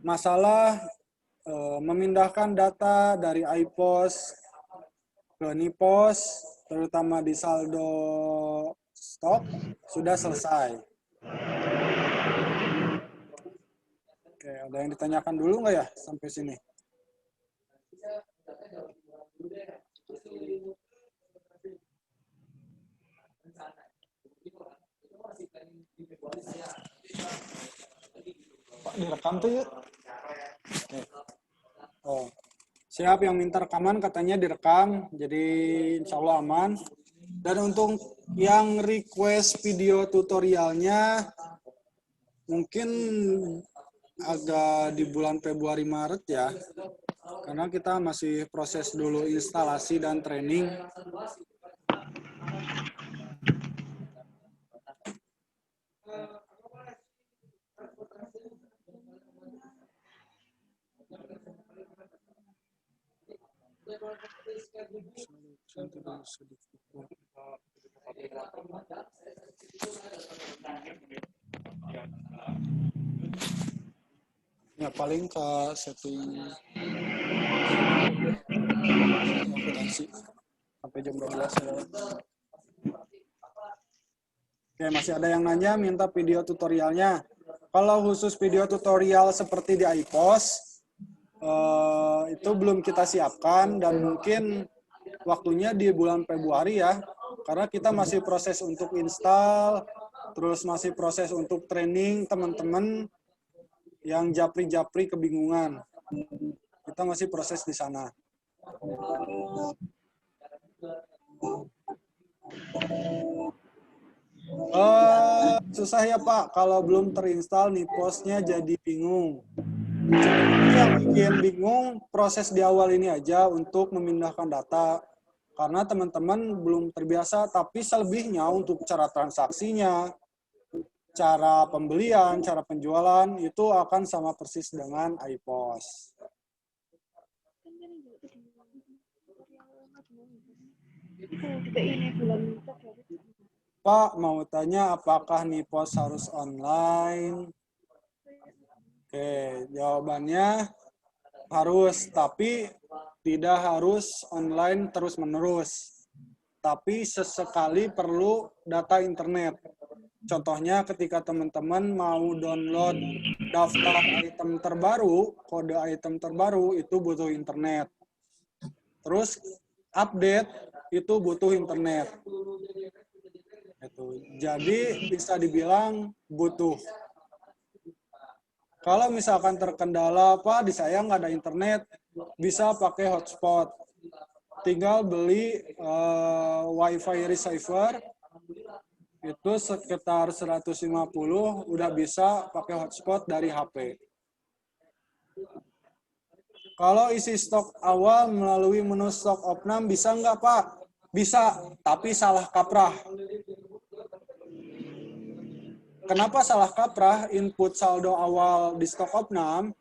Masalah memindahkan data dari IPOS ke NIPOS, terutama di saldo stok, sudah selesai. Oke, ada yang ditanyakan dulu nggak ya sampai sini? Pak, direkam tuh yuk. Oke. Oh, siap yang minta rekaman katanya direkam, jadi insya Allah aman. Dan untuk yang request video tutorialnya, mungkin agak di bulan Februari Maret ya, karena kita masih proses dulu instalasi dan training. Ya paling ke setting akuntansi sampai jam 12 ya. Oke, masih ada yang nanya minta video tutorialnya. Kalau khusus video tutorial seperti di iPOS, itu belum kita siapkan dan mungkin waktunya di bulan Februari ya, karena kita masih proses untuk install, terus masih proses untuk training teman-teman yang japri-japri kebingungan. Kita masih proses di sana. Susah ya Pak, kalau belum terinstall Nipos-nya jadi bingung. Yang bikin bingung proses di awal ini aja untuk memindahkan data. Karena teman-teman belum terbiasa, tapi selebihnya untuk cara transaksinya, cara pembelian, cara penjualan, itu akan sama persis dengan iPos. Pak, mau tanya apakah Nipos harus online? Oke, jawabannya harus, tapi tidak harus online terus-menerus. Tapi sesekali perlu data internet. Contohnya ketika teman-teman mau download daftar item terbaru, kode item terbaru, itu butuh internet. Terus update itu butuh internet. Jadi bisa dibilang butuh. Kalau misalkan terkendala, Pak, di saya nggak ada internet, bisa pakai hotspot. Tinggal beli WiFi receiver, itu sekitar 150, udah bisa pakai hotspot dari HP. Kalau isi stok awal melalui menu stok opnam, bisa nggak, Pak? Bisa, tapi salah kaprah. Kenapa salah kaprah input saldo awal di stok opnam?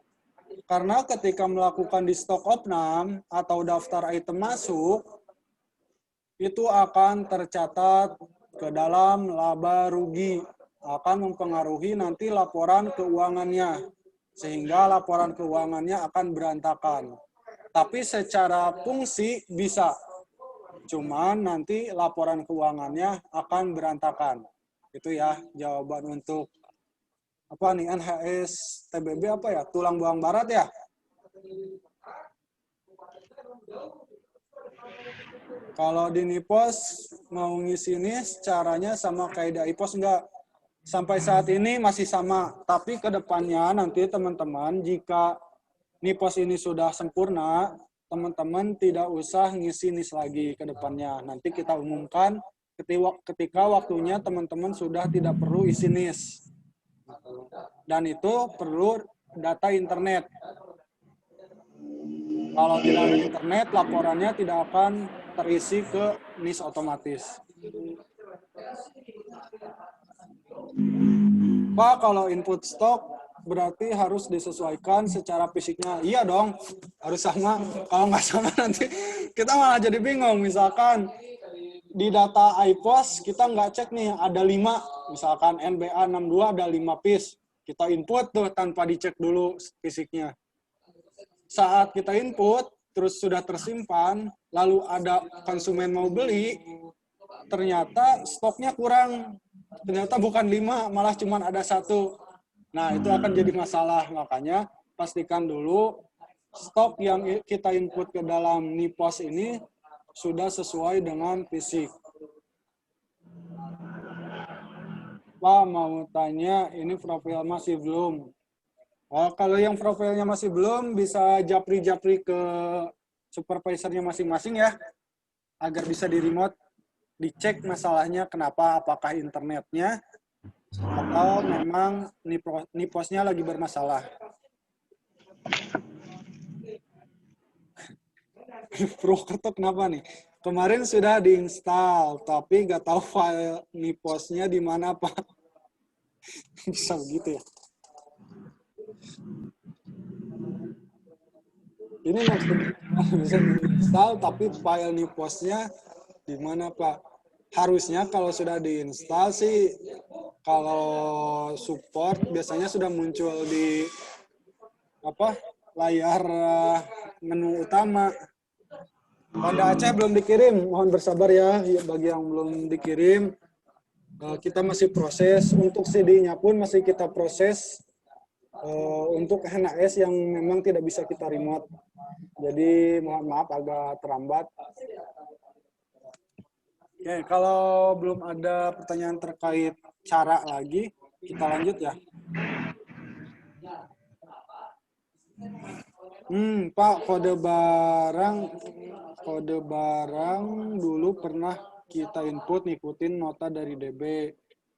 Karena ketika melakukan di stok opnam atau daftar item masuk, itu akan tercatat ke dalam laba rugi, akan mempengaruhi nanti laporan keuangannya, sehingga laporan keuangannya akan berantakan. Tapi secara fungsi bisa, cuman nanti laporan keuangannya akan berantakan. Itu ya jawaban untuk apa nih, NHS TBB apa ya, tulang buang barat ya. Kalau di Nipos mau ngisi ini caranya sama kayak di iPos enggak? Sampai saat ini masih sama, tapi ke depannya nanti teman-teman jika Nipos ini sudah sempurna, teman-teman tidak usah ngisi NIS lagi ke depannya. Nanti kita umumkan ketika waktunya teman-teman sudah tidak perlu isi NIS. Dan itu perlu data internet. Kalau tidak ada internet, laporannya tidak akan terisi ke NIS otomatis. Pak, kalau input stok berarti harus disesuaikan secara fisiknya. Iya dong, harus sama. Kalau nggak sama nanti kita malah jadi bingung. Misalkan di data iPos kita nggak cek nih, ada 5. Misalkan NBA 62 ada 5 piece. Kita input tuh tanpa dicek dulu fisiknya. Saat kita input, terus sudah tersimpan, lalu ada konsumen mau beli, ternyata stoknya kurang. Ternyata bukan 5, malah cuma ada 1. Nah, itu akan jadi masalah. Makanya pastikan dulu stok yang kita input ke dalam Nipos ini sudah sesuai dengan fisik. Pak, mau tanya, ini profil masih belum. Oh, kalau yang profilnya masih belum, bisa japri-japri ke supervisornya masing-masing ya, agar bisa di remote, dicek masalahnya kenapa, apakah internetnya, atau memang Niposnya lagi bermasalah. Purwokerto kenapa nih? Kemarin sudah diinstal, tapi nggak tahu file Niposnya di mana, Pak. Bisa begitu ya? Ini maksudnya bisa diinstal, tapi file Niposnya di mana, Pak? Harusnya kalau sudah diinstal sih, kalau support biasanya sudah muncul di apa, layar menu utama. Pada Aceh belum dikirim, mohon bersabar ya bagi yang belum dikirim. Kita masih proses, untuk CD-nya pun masih kita proses. Untuk NAS yang memang tidak bisa kita remote. Jadi mohon maaf agak terlambat. Oke, kalau belum ada pertanyaan terkait cara lagi, kita lanjut ya. Pak, kode barang dulu pernah kita input ngikutin nota dari DB.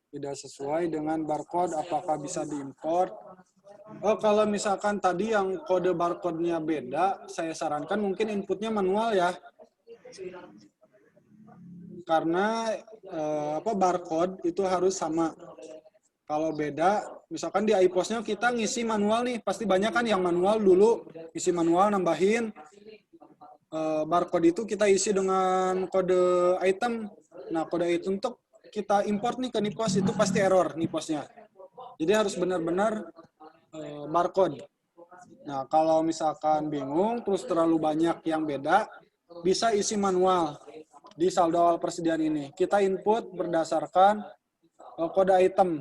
Tidak sesuai dengan barcode, apakah bisa diimport? Oh, kalau misalkan tadi yang kode barcode-nya beda, saya sarankan mungkin inputnya manual ya. Karena barcode itu harus sama. Kalau beda, misalkan di iPost-nya kita ngisi manual nih, pasti banyak kan yang manual dulu, isi manual nambahin. Barcode itu kita isi dengan kode item. Nah, kode item untuk kita import nih ke Nipos itu pasti error Niposnya. Jadi harus benar-benar barcode. Nah, kalau misalkan bingung, terus terlalu banyak yang beda, bisa isi manual di saldo awal persediaan ini. Kita input berdasarkan kode item.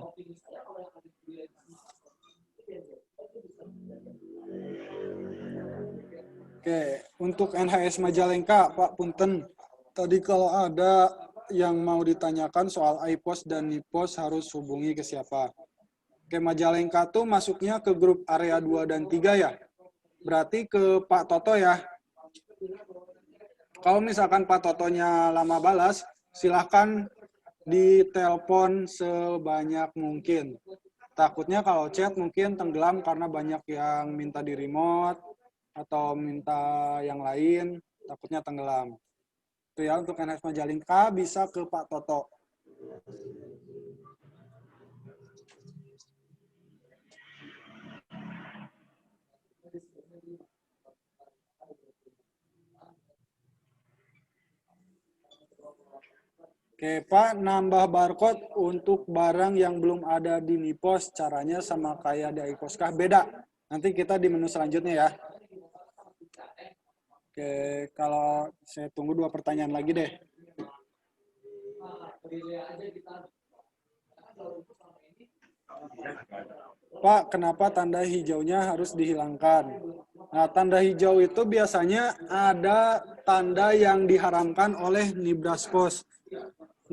Oke, untuk NHS Majalengka, Pak Punten, tadi kalau ada yang mau ditanyakan soal iPost dan Nipos harus hubungi ke siapa? Oke, Majalengka tuh masuknya ke grup area 2 dan 3 ya? Berarti ke Pak Toto ya? Kalau misalkan Pak Totonya lama balas, silahkan ditelepon sebanyak mungkin. Takutnya kalau chat mungkin tenggelam karena banyak yang minta di remote atau minta yang lain, takutnya tenggelam. Itu ya, untuk NHS Majalengka bisa ke Pak Toto. Oke, Pak, nambah barcode untuk barang yang belum ada di Nipos, caranya sama kayak di iPost kah? Beda. Nanti kita di menu selanjutnya ya. Oke, kalau saya tunggu 2 pertanyaan lagi deh. Pak, kenapa tanda hijaunya harus dihilangkan? Nah, tanda hijau itu biasanya ada tanda yang diharamkan oleh Nibraspos.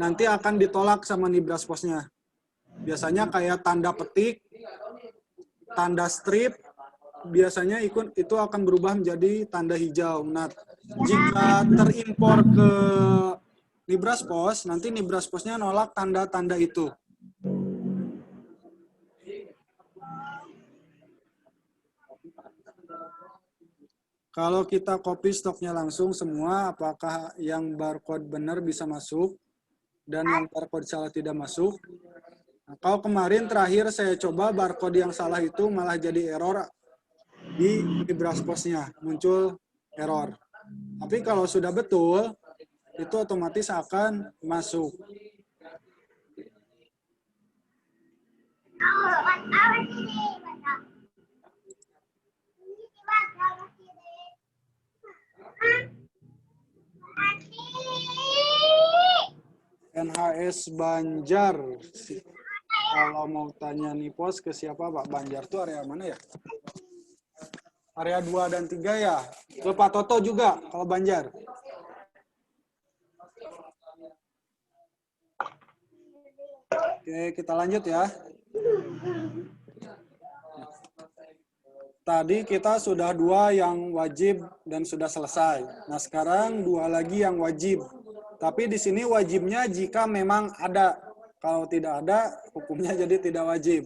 Nanti akan ditolak sama Nibrasposnya. Biasanya kayak tanda petik, tanda strip, biasanya itu akan berubah menjadi tanda hijau. Nah, jika terimpor ke Nibraspos, nanti Nibrasposnya nolak tanda-tanda itu. Kalau kita copy stoknya langsung semua, apakah yang barcode benar bisa masuk? Dan yang barcode salah tidak masuk. Nah, kalau kemarin terakhir saya coba barcode yang salah itu malah jadi error di Nibrasposnya, muncul error. Tapi kalau sudah betul, itu otomatis akan masuk. NHS Banjar. Kalau mau tanya Nipos ke siapa Pak? Banjar tuh area mana ya? Area 2 dan 3 ya? Ke Pak Toto juga kalau Banjar. Oke, kita lanjut ya. Tadi kita sudah 2 yang wajib dan sudah selesai. Nah, sekarang 2 lagi yang wajib. Tapi di sini wajibnya jika memang ada. Kalau tidak ada, hukumnya jadi tidak wajib.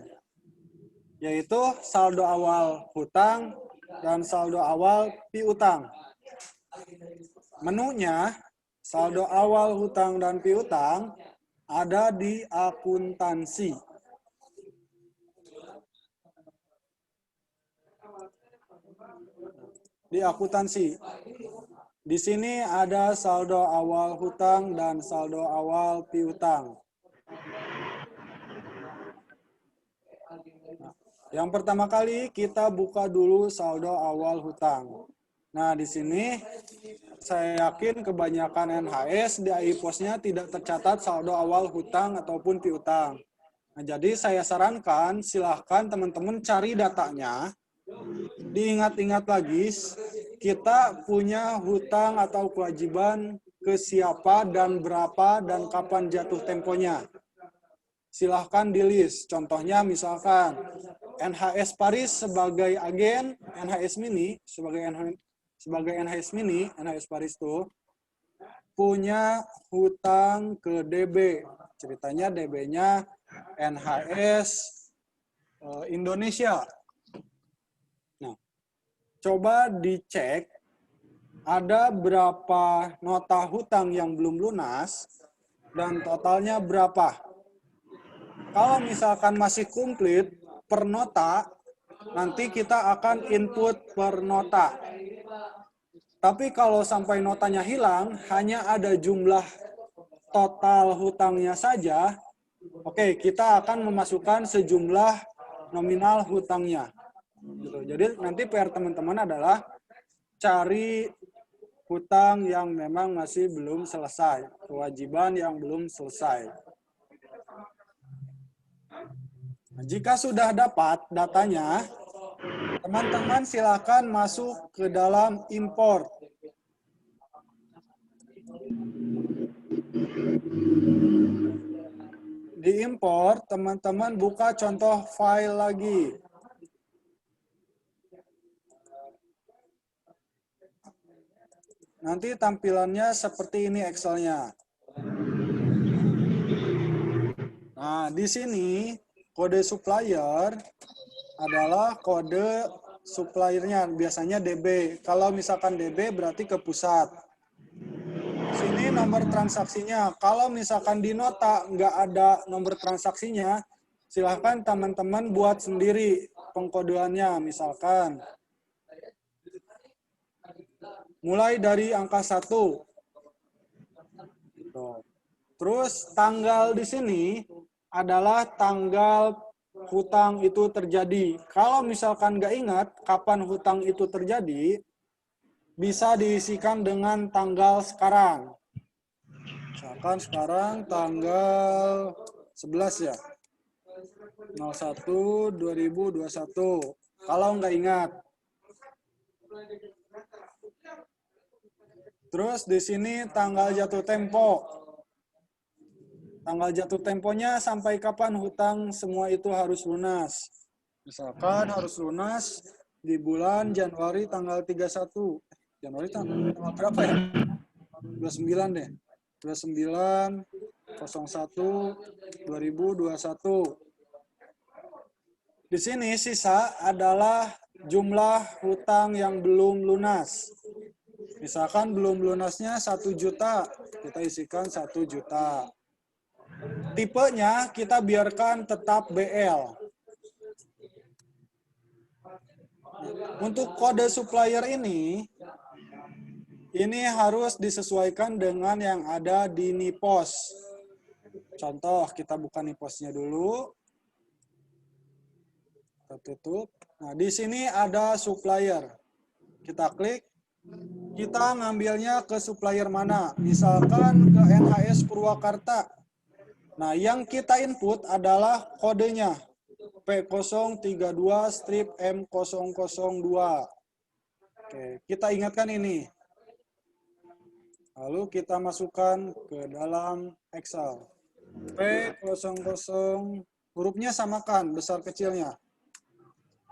Yaitu saldo awal hutang dan saldo awal piutang. Menunya, saldo awal hutang dan piutang ada di akuntansi. Di akuntansi. Di sini ada saldo awal hutang dan saldo awal piutang. Yang pertama kali kita buka dulu saldo awal hutang. Nah, di sini saya yakin kebanyakan NHS di iPost-nya tidak tercatat saldo awal hutang ataupun piutang. Nah, jadi saya sarankan silahkan teman-teman cari datanya. Diingat-ingat lagi, kita punya hutang atau kewajiban ke siapa dan berapa dan kapan jatuh temponya. Silahkan di list. Contohnya misalkan NHS Paris sebagai agen NHS Mini, sebagai NHS Mini, NHS Paris tuh punya hutang ke DB. Ceritanya DB-nya NHS Indonesia. Nah, coba dicek ada berapa nota hutang yang belum lunas dan totalnya berapa. Kalau misalkan masih komplit per nota, nanti kita akan input per nota. Tapi kalau sampai notanya hilang, hanya ada jumlah total hutangnya saja, oke, kita akan memasukkan sejumlah nominal hutangnya. Gitu. Jadi nanti PR teman-teman adalah cari hutang yang memang masih belum selesai, kewajiban yang belum selesai. Nah, jika sudah dapat datanya, teman-teman silakan masuk ke dalam import. Di import, teman-teman buka contoh file lagi. Nanti tampilannya seperti ini Excel-nya. Nah, di sini kode supplier adalah kode suppliernya, biasanya DB. Kalau misalkan DB berarti ke pusat. Sini nomor transaksinya. Kalau misalkan di nota nggak ada nomor transaksinya, silahkan teman-teman buat sendiri pengkodeannya. Misalkan mulai dari angka 1. Terus tanggal di sini adalah tanggal hutang itu terjadi. Kalau misalkan nggak ingat kapan hutang itu terjadi, bisa diisikan dengan tanggal sekarang. Misalkan sekarang tanggal 11 ya. 01/2021. Kalau nggak ingat. Terus di sini tanggal jatuh tempo. Tanggal jatuh temponya sampai kapan hutang semua itu harus lunas. Misalkan harus lunas di bulan Januari tanggal 31. Januari tanggal berapa ya? 29 deh. 29/01/2021. Di sini sisa adalah jumlah hutang yang belum lunas. Misalkan belum lunasnya 1 juta, kita isikan 1 juta. Tipenya kita biarkan tetap BL. Untuk kode supplier ini harus disesuaikan dengan yang ada di NIPOS. Contoh, kita buka NIPOS-nya dulu. Kita tutup. Nah, di sini ada supplier. Kita klik. Kita ngambilnya ke supplier mana? Misalkan ke NHS Purwakarta. Nah, yang kita input adalah kodenya. P032-M002. Oke, kita ingatkan ini. Lalu kita masukkan ke dalam Excel. P00, hurufnya samakan, besar kecilnya.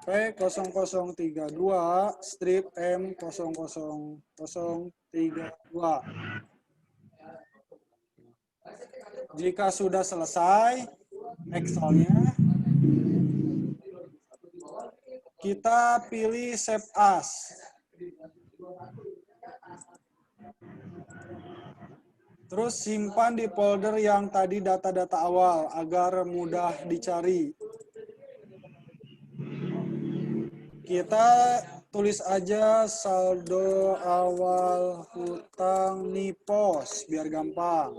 P032-M00032. Jika sudah selesai Excel-nya, kita pilih Save As. Terus simpan di folder yang tadi data-data awal agar mudah dicari. Kita tulis aja saldo awal hutang NIPOS biar gampang.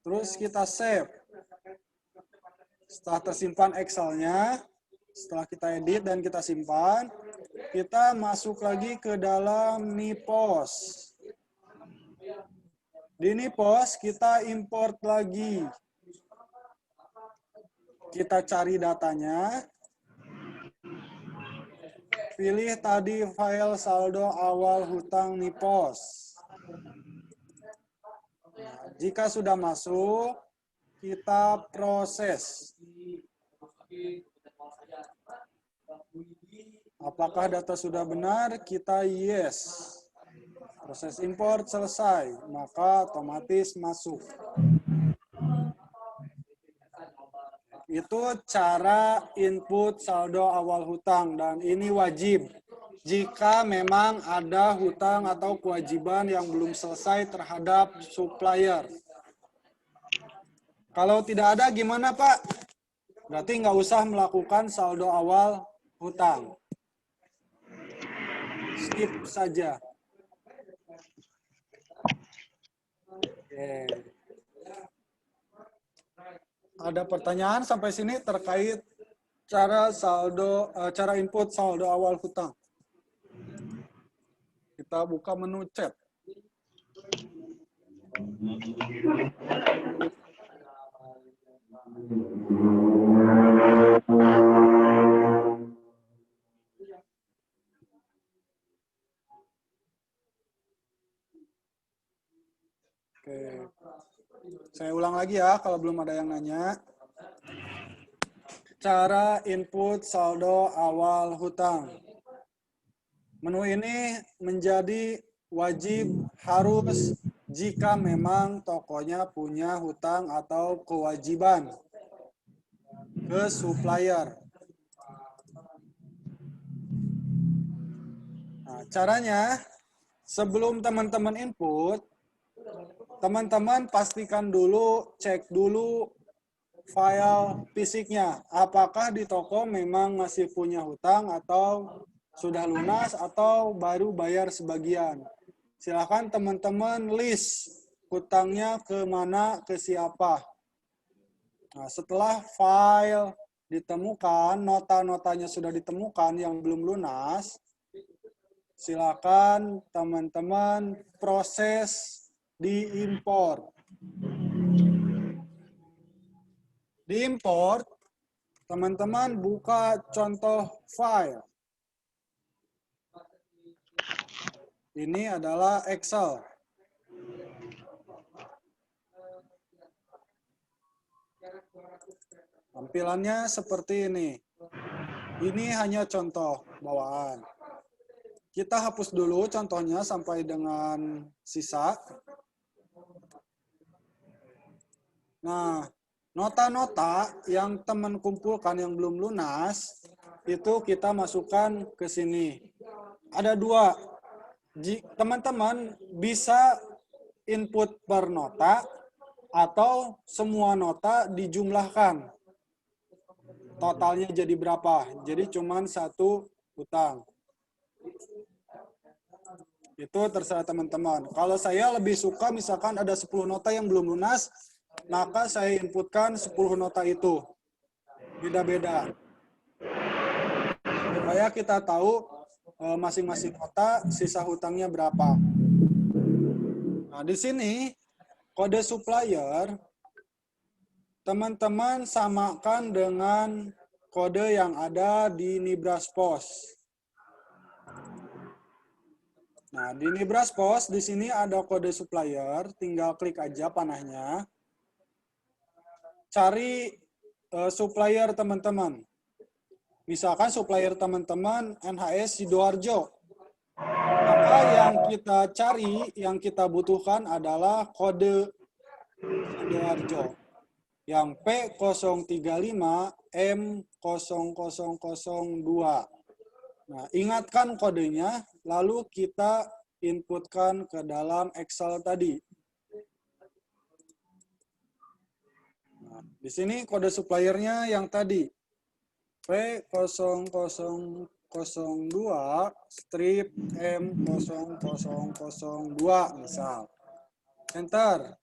Terus kita save. Setelah tersimpan Excel-nya, setelah kita edit dan kita simpan, kita masuk lagi ke dalam NIPOS. Di NIPOS kita import lagi. Kita cari datanya. Pilih tadi file saldo awal hutang NIPOS. Nah, jika sudah masuk, kita proses. Apakah data sudah benar? Kita yes. Proses import selesai, maka otomatis masuk. Itu cara input saldo awal hutang, dan ini wajib jika memang ada hutang atau kewajiban yang belum selesai terhadap supplier. Kalau tidak ada gimana Pak? Berarti nggak usah melakukan saldo awal hutang. Skip saja. Oke. Ada pertanyaan sampai sini terkait cara input saldo awal hutang? Kita buka menu chat. Oke. Saya ulang lagi ya kalau belum ada yang nanya. Cara input saldo awal hutang. Menu ini menjadi wajib harus jika memang tokonya punya hutang atau kewajiban ke supplier. Nah, caranya, sebelum teman-teman input, teman-teman pastikan dulu, cek dulu file fisiknya. Apakah di toko memang masih punya hutang atau sudah lunas atau baru bayar sebagian. Silakan teman-teman list hutangnya ke mana, ke siapa. Nah, setelah file ditemukan, nota-notanya sudah ditemukan yang belum lunas, silakan teman-teman proses diimport. Diimport, teman-teman buka contoh file. Ini adalah Excel. Tampilannya seperti ini. Ini hanya contoh bawaan. Kita hapus dulu contohnya sampai dengan sisa. Nah, nota-nota yang teman kumpulkan yang belum lunas, itu kita masukkan ke sini. Ada dua. Teman-teman bisa input per nota atau semua nota dijumlahkan. Totalnya jadi berapa? Jadi cuma satu hutang. Itu terserah teman-teman. Kalau saya lebih suka misalkan ada 10 nota yang belum lunas, maka saya inputkan 10 nota itu. Beda-beda. Supaya kita tahu masing-masing nota sisa hutangnya berapa. Nah, di sini kode supplier teman-teman samakan dengan kode yang ada di Nibras Pos. Nah, di Nibras Pos di sini ada kode supplier, tinggal klik aja panahnya. Cari supplier teman-teman. Misalkan supplier teman-teman NHS Sidoarjo. Maka yang kita cari, yang kita butuhkan adalah kode Sidoarjo. Yang P035M0002. Nah, ingatkan kodenya, lalu kita inputkan ke dalam Excel tadi. Nah, di sini kode suppliernya yang tadi. P0002 strip M0002 misal. Enter.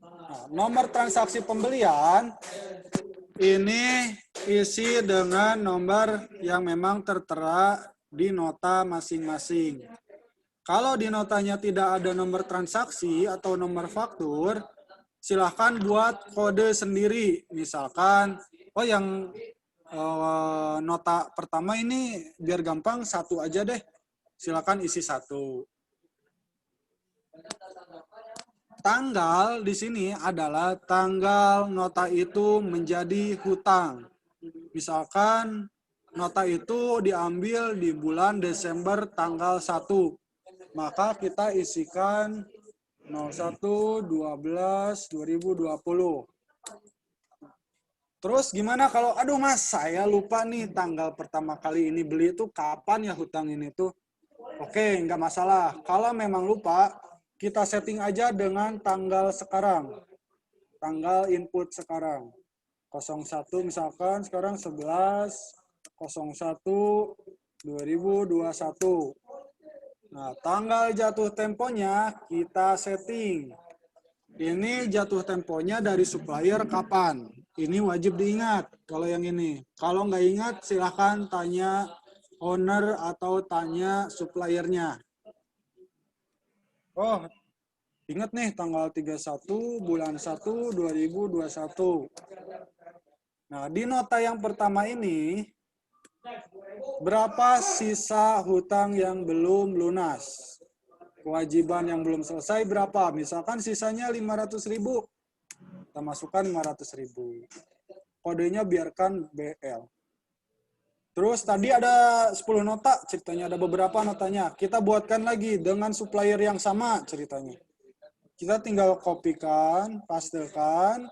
Nah, nomor transaksi pembelian ini isi dengan nomor yang memang tertera di nota masing-masing. Kalau di notanya tidak ada nomor transaksi atau nomor faktur, silahkan buat kode sendiri. Misalkan, oh yang nota pertama ini biar gampang satu aja deh. Silakan isi satu. tanggal di sini adalah tanggal nota itu menjadi hutang. Misalkan nota itu diambil di bulan Desember tanggal 1. Maka kita isikan 01/12/2020. Terus gimana kalau, aduh mas, saya lupa nih tanggal pertama kali ini beli itu kapan ya hutang ini tuh. Oke, nggak masalah. Kalau memang lupa, kita setting aja dengan tanggal sekarang. Tanggal input sekarang. 01 misalkan sekarang 11/01/2021. Nah, tanggal jatuh temponya kita setting. Ini jatuh temponya dari supplier kapan? Ini wajib diingat kalau yang ini. Kalau nggak ingat, silahkan tanya owner atau tanya suppliernya. Oh, ingat nih tanggal 31 bulan 1 2021. Nah, di nota yang pertama ini, berapa sisa hutang yang belum lunas? Kewajiban yang belum selesai berapa? Misalkan sisanya 500.000. Kita masukkan 500.000. Kodenya biarkan BL. Terus tadi ada 10 nota ceritanya, ada beberapa notanya. Kita buatkan lagi dengan supplier yang sama ceritanya. Kita tinggal kopikan, pastekan.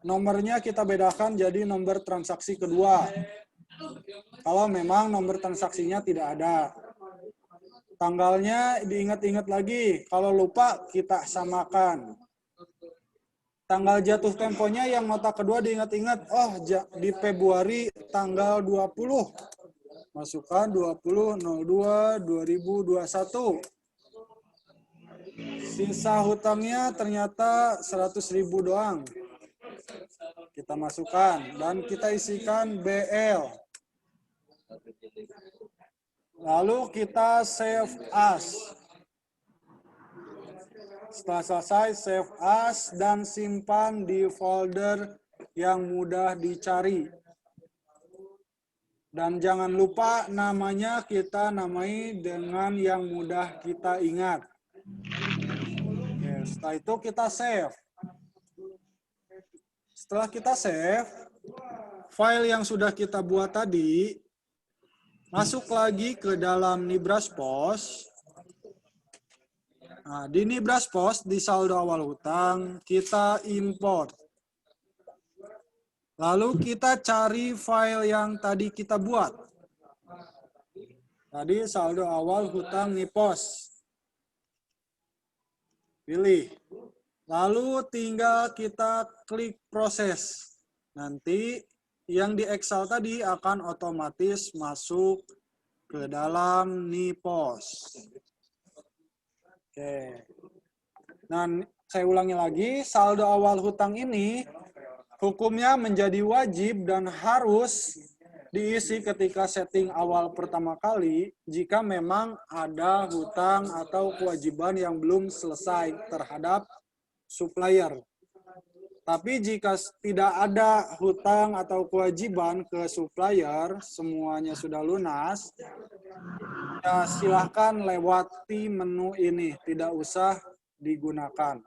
Nomornya kita bedakan jadi nomor transaksi kedua. Kalau memang nomor transaksinya tidak ada. Tanggalnya diingat-ingat lagi. Kalau lupa, kita samakan. Tanggal jatuh temponya yang nota kedua diingat-ingat. Oh, di Februari tanggal 20. Masukkan 20/02/2021. Sisa hutangnya ternyata 100.000 doang. Kita masukkan. Dan kita isikan BL. Lalu kita save as. Setelah selesai, save as dan simpan di folder yang mudah dicari. Dan jangan lupa namanya kita namai dengan yang mudah kita ingat. Oke, setelah itu kita save. Setelah kita save, file yang sudah kita buat tadi, masuk lagi ke dalam Nibraspos. Nah, di Nibraspos, di saldo awal hutang, kita import. Lalu kita cari file yang tadi kita buat. Tadi saldo awal hutang Nipos. Pilih. Lalu tinggal kita klik proses. Nanti yang di Excel tadi akan otomatis masuk ke dalam Nipos. Oke. Nah, saya ulangi lagi, saldo awal hutang ini hukumnya menjadi wajib dan harus diisi ketika setting awal pertama kali jika memang ada hutang atau kewajiban yang belum selesai terhadap supplier. Tapi jika tidak ada hutang atau kewajiban ke supplier, semuanya sudah lunas, ya silahkan lewati menu ini, tidak usah digunakan.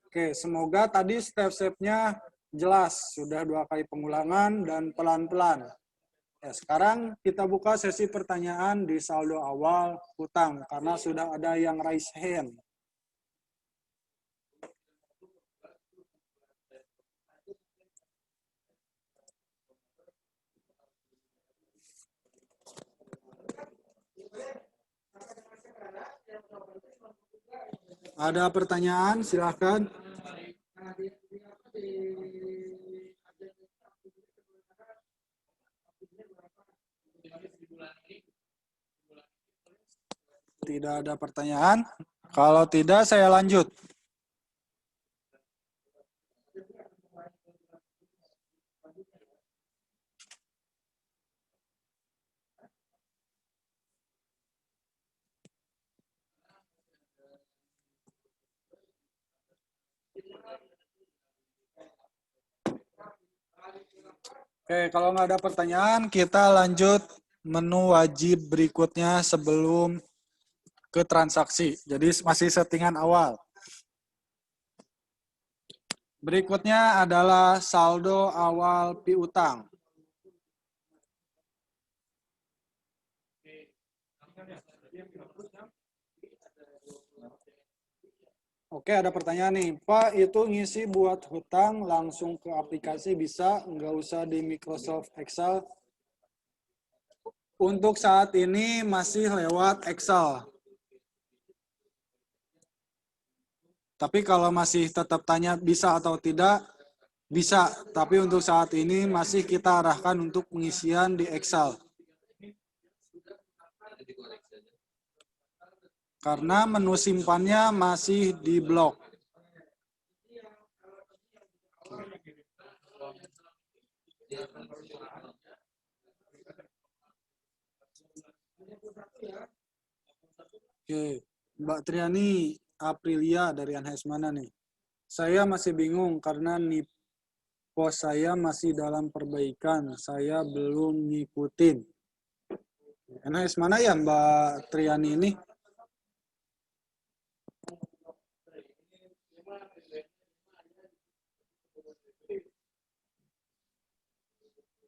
Oke, semoga tadi step-stepnya jelas, sudah 2 kali pengulangan dan pelan-pelan. Ya, sekarang kita buka sesi pertanyaan di saldo awal hutang, karena sudah ada yang raise hand. Ada pertanyaan? Silahkan. Tidak ada pertanyaan? Kalau tidak, saya lanjut. Oke, kalau nggak ada pertanyaan, kita lanjut menu wajib berikutnya sebelum ke transaksi. Jadi masih settingan awal. Berikutnya adalah saldo awal piutang. Oke, ada pertanyaan nih. Pak, itu ngisi buat hutang langsung ke aplikasi bisa? Nggak usah di Microsoft Excel? Untuk saat ini masih lewat Excel. Tapi kalau masih tetap tanya bisa atau tidak, bisa. Tapi untuk saat ini masih kita arahkan untuk pengisian di Excel. Karena menu simpannya masih di blok. Oke, Mbak Triani Aprilia dari NHS mana nih? Saya masih bingung karena nih pos saya masih dalam perbaikan. Saya belum ngikutin. NHS mana ya Mbak Triani ini?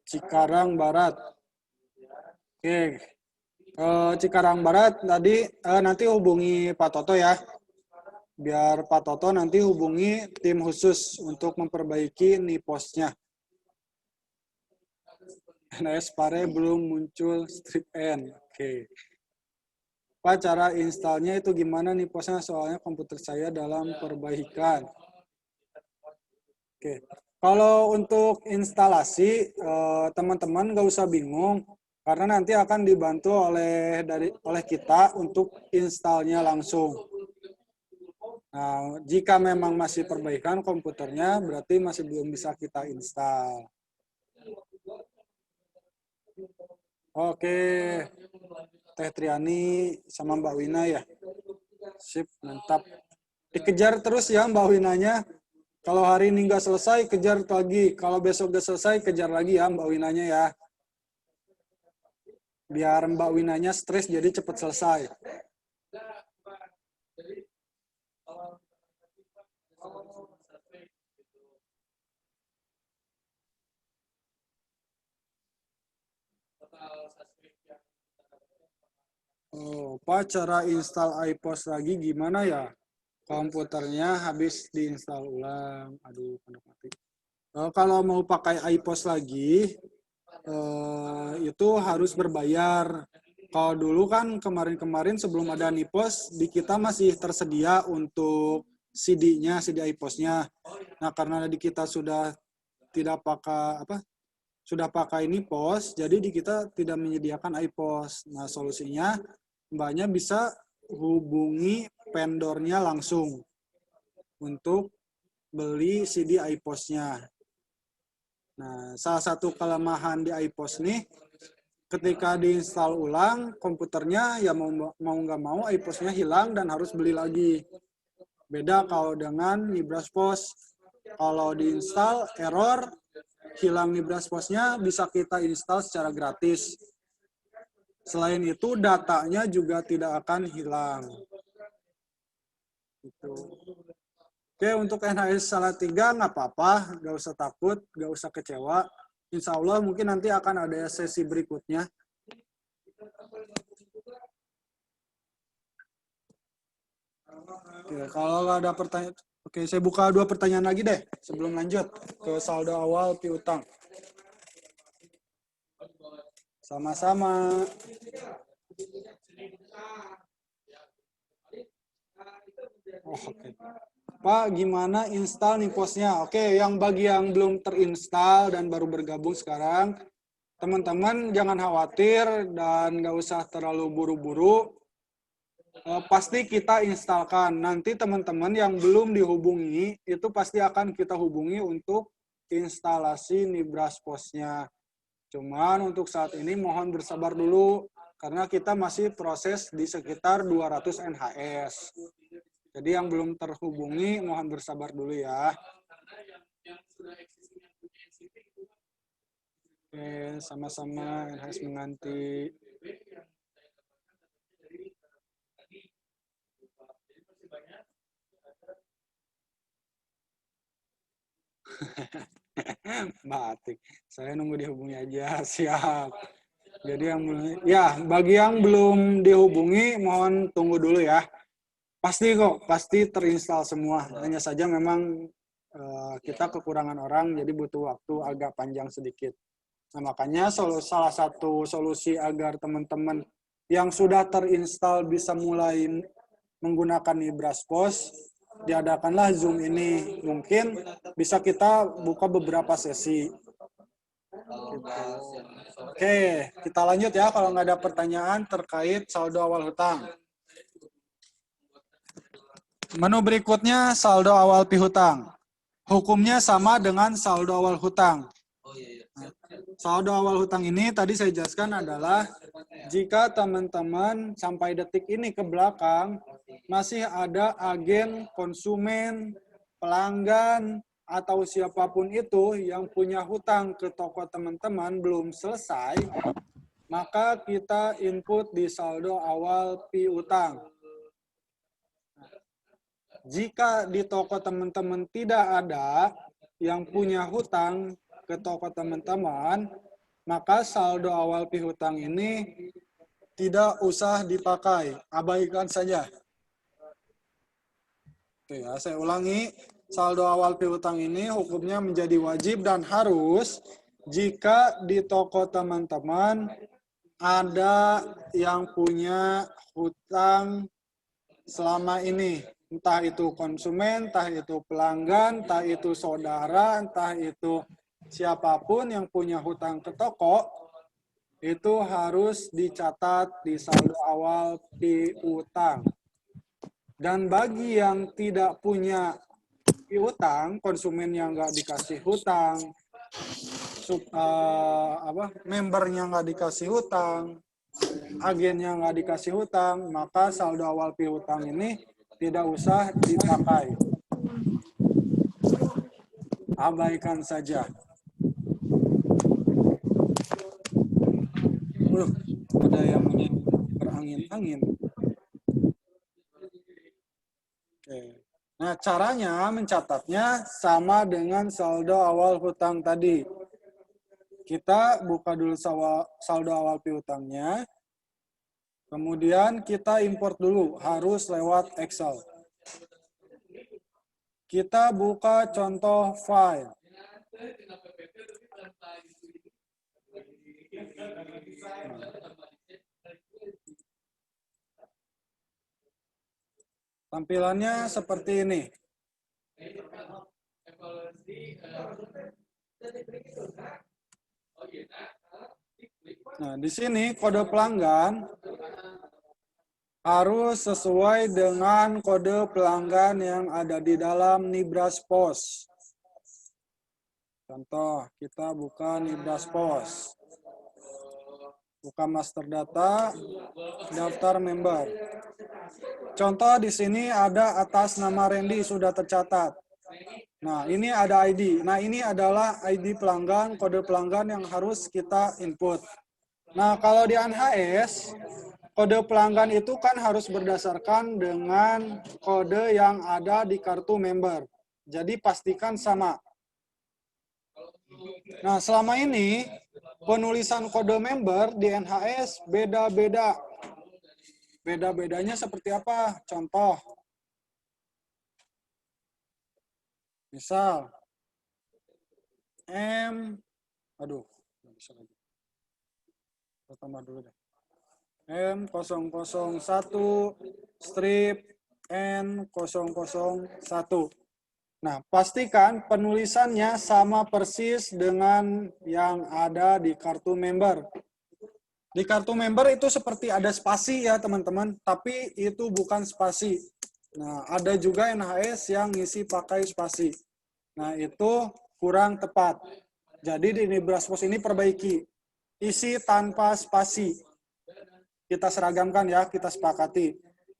Cikarang Barat. Oke, Cikarang Barat tadi nanti hubungi Pak Toto ya. Biar Pak Toto nanti hubungi tim khusus untuk memperbaiki nih posnya. NS Pare belum muncul strip N. Oke. Pak, cara installnya itu gimana nih posnya? Soalnya komputer saya dalam perbaikan. Oke. Kalau untuk instalasi, teman-teman nggak usah bingung. Karena nanti akan dibantu oleh kita untuk installnya langsung. Nah, jika memang masih perbaikan komputernya, berarti masih belum bisa kita install. Oke, Teh Triani sama Mbak Wina ya. Sip, mantap. Dikejar terus ya Mbak Winanya. Kalau hari ini nggak selesai, kejar lagi. Kalau besok udah selesai, kejar lagi ya Mbak Winanya ya. Biar Mbak Winanya stres jadi cepat selesai. Oh, Pak, cara install iPOS lagi gimana ya? Komputernya habis diinstal ulang. Aduh, pondok mati. Kalau mau pakai iPOS lagi, itu harus berbayar. Kalau dulu kan kemarin-kemarin sebelum ada Nipos, di kita masih tersedia untuk CD-nya, CD iPOS-nya. Nah, karena di kita sudah tidak pakai sudah pakai Nipos, jadi di kita tidak menyediakan iPOS. Nah, solusinya Mbaknya bisa hubungi vendornya langsung untuk beli CD iPOS-nya. Nah, salah satu kelemahan di iPOS nih, ketika diinstal ulang, komputernya ya mau nggak mau iPOS-nya hilang dan harus beli lagi. Beda kalau dengan NibrasPos. Kalau diinstal error, hilang NibrasPos-nya bisa kita install secara gratis. Selain itu, datanya juga tidak akan hilang. Gitu. Oke, untuk NHS Salatiga nggak apa-apa, nggak usah takut, nggak usah kecewa. Insya Allah mungkin nanti akan ada sesi berikutnya. Oke, kalau nggak ada pertanyaan, oke, saya buka 2 pertanyaan lagi deh sebelum lanjut ke saldo awal piutang. Sama-sama. Oh, oke. Pak, gimana install Niposnya? Oke, yang bagi yang belum terinstall dan baru bergabung sekarang, teman-teman jangan khawatir dan nggak usah terlalu buru-buru. Pasti kita instalkan. Nanti teman-teman yang belum dihubungi, itu pasti akan kita hubungi untuk instalasi NibrasPos-nya. Cuman untuk saat ini mohon bersabar dulu, karena kita masih proses di sekitar 200 NHS. Jadi yang belum terhubungi, mohon bersabar dulu ya. Oke, sama-sama NHS menganti. Mbak Atik, saya nunggu dihubungi aja. Siap. Jadi yang ya, bagi yang belum dihubungi mohon tunggu dulu ya. Pasti kok, pasti terinstall semua. Hanya saja memang kita kekurangan orang, jadi butuh waktu agak panjang sedikit. Nah, makanya salah satu solusi agar teman-teman yang sudah terinstall bisa mulai menggunakan Nibraspos, diadakanlah Zoom ini. Mungkin bisa kita buka beberapa sesi. Gitu. Oke, kita lanjut ya kalau nggak ada pertanyaan terkait saldo awal hutang. Menu berikutnya saldo awal piutang. Hukumnya sama dengan saldo awal hutang. Saldo awal hutang ini tadi saya jelaskan adalah jika teman-teman sampai detik ini ke belakang masih ada agen, konsumen, pelanggan, atau siapapun itu yang punya hutang ke toko teman-teman belum selesai, maka kita input di saldo awal piutang. Jika di toko teman-teman tidak ada yang punya hutang ke toko teman-teman, maka saldo awal piutang ini tidak usah dipakai, abaikan saja. Oke ya, saya ulangi, saldo awal piutang ini hukumnya menjadi wajib dan harus jika di toko teman-teman ada yang punya hutang selama ini. Entah itu konsumen, entah itu pelanggan, entah itu saudara, entah itu siapapun yang punya hutang ke toko, itu harus dicatat di saldo awal piutang. Dan bagi yang tidak punya piutang, konsumen yang nggak dikasih hutang, membernya nggak dikasih hutang, agennya nggak dikasih hutang, maka saldo awal piutang ini tidak usah dipakai. Abaikan saja. Ada yang berangin-angin. Oke. Nah, caranya mencatatnya sama dengan saldo awal hutang tadi. Kita buka dulu saldo awal piutangnya. Kemudian kita import dulu, harus lewat Excel. Kita buka contoh file. Tampilannya seperti ini. Nah, di sini kode pelanggan harus sesuai dengan kode pelanggan yang ada di dalam Nibraspos. Contoh, kita buka Nibraspos. Buka master data, daftar member. Contoh di sini ada atas nama Randy sudah tercatat. Nah, ini ada ID. Nah, ini adalah ID pelanggan, kode pelanggan yang harus kita input. Nah, kalau di NHS, kode pelanggan itu kan harus berdasarkan dengan kode yang ada di kartu member. Jadi pastikan sama. Nah, selama ini penulisan kode member di NHS beda-beda. Beda-bedanya seperti apa? Contoh. Misal, nggak bisa lagi. Kita tambah dulu deh. M001 strip N001. Nah, pastikan penulisannya sama persis dengan yang ada di kartu member. Di kartu member itu seperti ada spasi ya teman-teman, tapi itu bukan spasi. Nah, ada juga NHS yang ngisi pakai spasi. Nah, itu kurang tepat. Jadi di Nibraspos ini perbaiki. Isi tanpa spasi. Kita seragamkan ya, kita sepakati.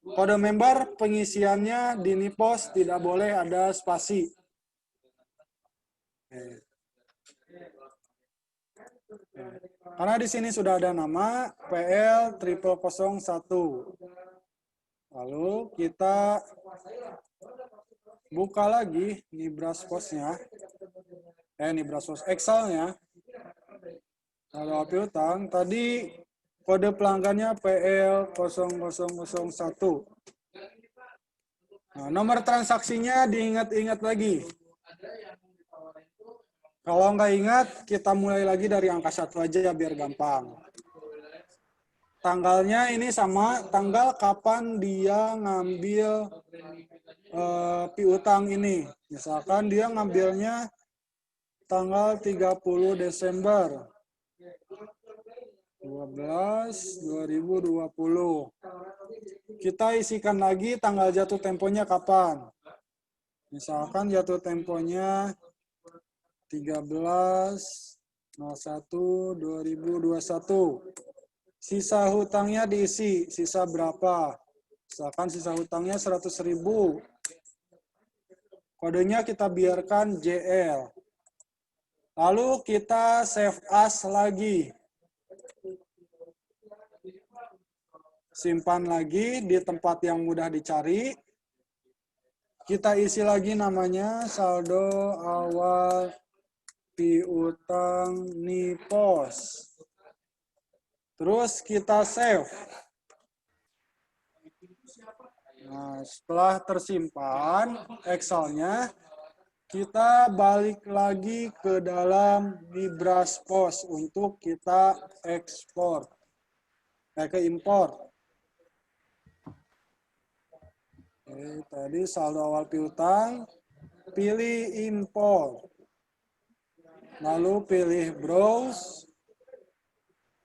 Kode member pengisiannya di Nipos tidak boleh ada spasi. Karena di sini sudah ada nama PL 0001. Lalu kita buka lagi Nibrasposnya. Ini Braspos Excelnya. Saldo awal piutang tadi kode pelanggannya PL 0001. Nah, nomor transaksinya diingat-ingat lagi. Kalau nggak ingat, kita mulai lagi dari angka 1 aja biar gampang. Tanggalnya ini sama, tanggal kapan dia ngambil piutang ini. Misalkan dia ngambilnya tanggal 30 Desember 2020. Kita isikan lagi tanggal jatuh temponya kapan. Misalkan jatuh temponya 13/01/2021. Sisa hutangnya diisi, sisa berapa? Misalkan sisa hutangnya 100.000. Kodenya kita biarkan JL. Lalu kita save as lagi. Simpan lagi di tempat yang mudah dicari. Kita isi lagi namanya saldo awal piutang NIPOS. Terus kita save. Nah, setelah tersimpan Excelnya, kita balik lagi ke dalam Braspos untuk kita ekspor. Ke import. Oke, tadi saldo awal piutang, pilih import. Lalu pilih browse,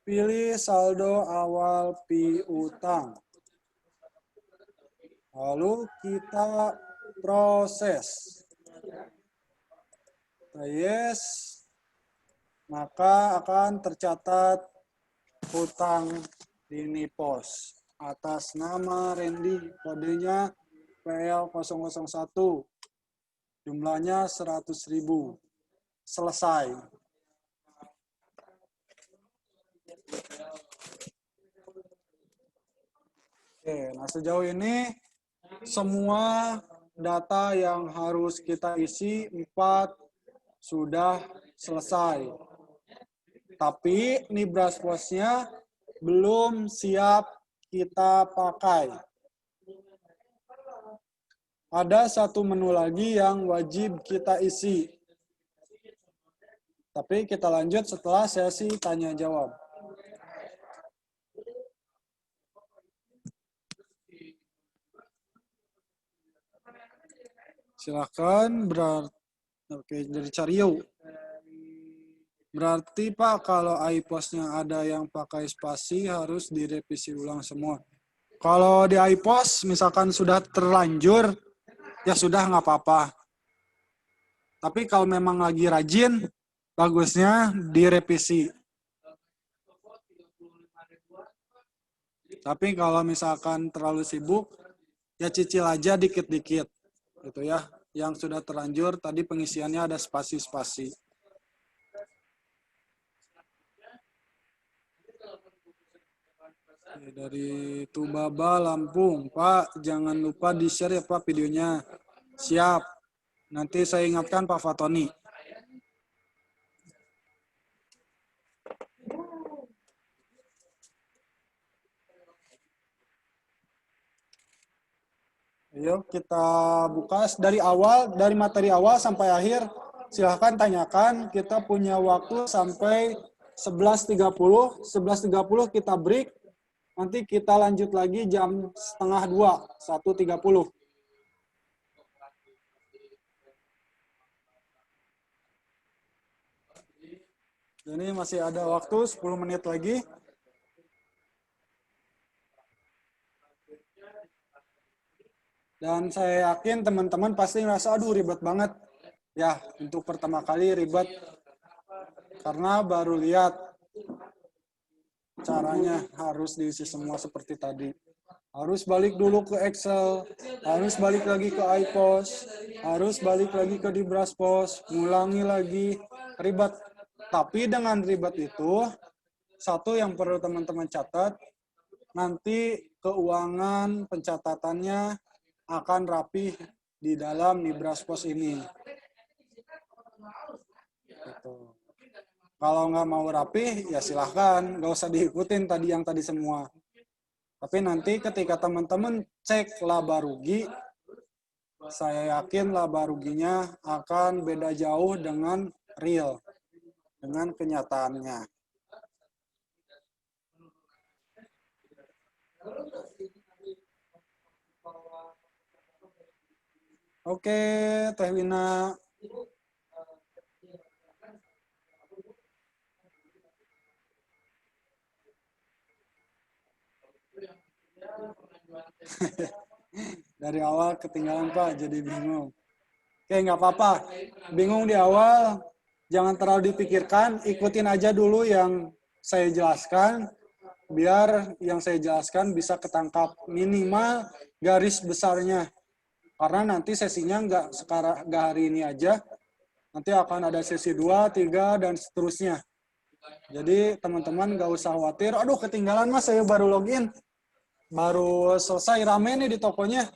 pilih saldo awal piutang. Lalu kita proses. Yes, maka akan tercatat hutang di NIPOS atas nama Randy, kodenya PL001, jumlahnya 100.000. Selesai. Oke, nah sejauh ini semua data yang harus kita isi 4 sudah selesai. Tapi ini Brasposnya belum siap kita pakai. Ada satu menu lagi yang wajib kita isi. Tapi kita lanjut setelah sesi tanya jawab. Silakan dari cari yuk. Berarti Pak kalau iPOS-nya ada yang pakai spasi harus direvisi ulang semua. Kalau di iPOS misalkan sudah terlanjur, ya sudah nggak apa-apa. Tapi kalau memang lagi rajin, bagusnya direvisi. Tapi kalau misalkan terlalu sibuk, ya cicil aja dikit-dikit. Gitu ya. Yang sudah terlanjur, tadi pengisiannya ada spasi-spasi. Dari Tubaba, Lampung. Pak, jangan lupa di-share ya Pak videonya. Siap. Nanti saya ingatkan Pak Fatoni. Ayo kita buka dari awal, dari materi awal sampai akhir. Silahkan tanyakan, kita punya waktu sampai 11.30. 11.30 kita break. Nanti kita lanjut lagi jam 1:30, 1:30. Jadi masih ada waktu 10 menit lagi. Dan saya yakin teman-teman pasti ngerasa, aduh ribet banget. Ya, untuk pertama kali ribet. Karena baru lihat caranya harus diisi semua seperti tadi. Harus balik dulu ke Excel, harus balik lagi ke iPOS, harus balik lagi ke di Braspos, ngulangi lagi, ribet. Tapi dengan ribet itu, satu yang perlu teman-teman catat, nanti keuangan pencatatannya akan rapi di dalam Braspos ini. Kalau nggak mau rapih, ya silahkan. Nggak usah diikutin tadi yang tadi semua. Tapi nanti ketika teman-teman cek laba rugi, saya yakin laba ruginya akan beda jauh dengan real, dengan kenyataannya. Oke, Teh Wina. Dari awal ketinggalan Pak, jadi bingung. Oke, nggak apa-apa. Bingung di awal, jangan terlalu dipikirkan. Ikutin aja dulu yang saya jelaskan, biar yang saya jelaskan bisa ketangkap minimal garis besarnya. Karena nanti sesinya nggak hari ini aja, nanti akan ada sesi 2, 3, dan seterusnya. Jadi teman-teman nggak usah khawatir, aduh ketinggalan mas, saya baru login. Baru selesai rame nih di tokonya.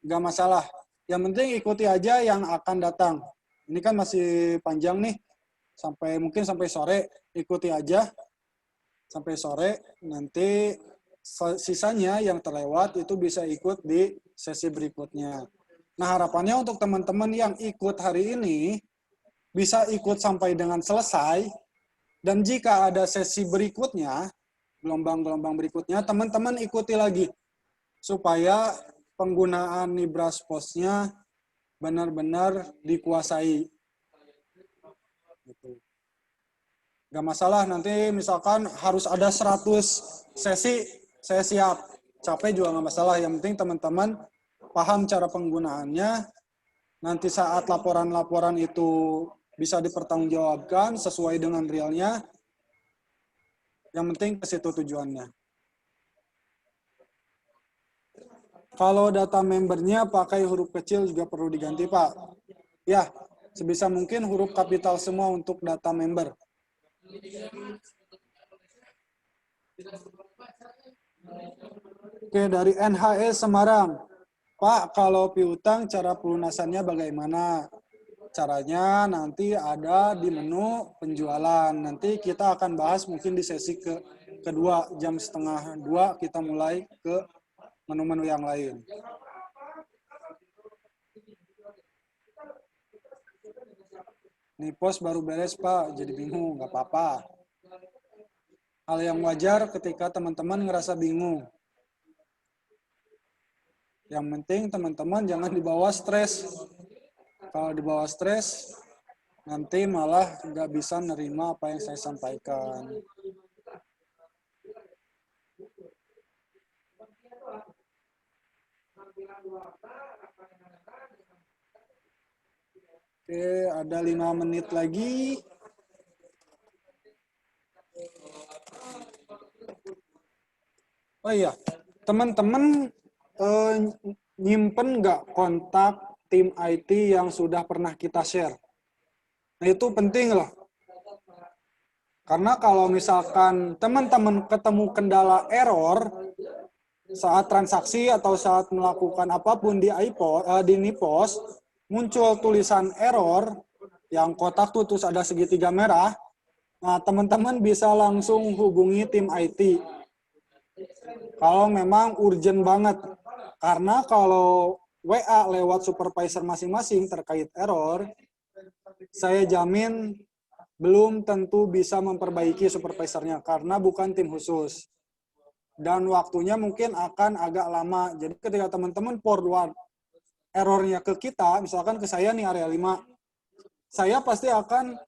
Nggak masalah. Yang penting ikuti aja yang akan datang. Ini kan masih panjang nih, mungkin sampai sore. Ikuti aja sampai sore, nanti sisanya yang terlewat itu bisa ikut di sesi berikutnya. Nah, harapannya untuk teman-teman yang ikut hari ini bisa ikut sampai dengan selesai, dan jika ada sesi berikutnya, gelombang-gelombang berikutnya, teman-teman ikuti lagi supaya penggunaan Nibras Post-nya benar-benar dikuasai. Gitu. Gak masalah, nanti misalkan harus ada 100 sesi, saya siap. Capek juga gak masalah, yang penting teman-teman paham cara penggunaannya. Nanti saat laporan-laporan itu bisa dipertanggungjawabkan sesuai dengan realnya. Yang penting ke situ tujuannya. Kalau data membernya pakai huruf kecil juga perlu diganti, Pak. Ya, sebisa mungkin huruf kapital semua untuk data member. Oke, dari NHE Semarang. Pak, kalau piutang cara pelunasannya bagaimana? Caranya nanti ada di menu penjualan. Nanti kita akan bahas mungkin di sesi kedua, jam 1:30 kita mulai ke menu-menu yang lain. Nih pos baru beres Pak, jadi bingung, nggak apa-apa. Hal yang wajar ketika teman-teman ngerasa bingung. Yang penting teman-teman jangan dibawa stres. Kalau dibawa stres, nanti malah nggak bisa nerima apa yang saya sampaikan. Oke, ada 5 menit lagi. Oh iya, teman-teman nyimpen nggak kontak tim IT yang sudah pernah kita share? Nah itu penting loh. Karena kalau misalkan teman-teman ketemu kendala error saat transaksi atau saat melakukan apapun di Nipos, muncul tulisan error yang kotak tuh terus ada segitiga merah, nah teman-teman bisa langsung hubungi tim IT. Kalau memang urgent banget. Karena kalau WA lewat supervisor masing-masing terkait error, saya jamin belum tentu bisa memperbaiki supervisornya karena bukan tim khusus. Dan waktunya mungkin akan agak lama. Jadi ketika teman-teman forward errornya ke kita, misalkan ke saya nih area 5, saya pasti akan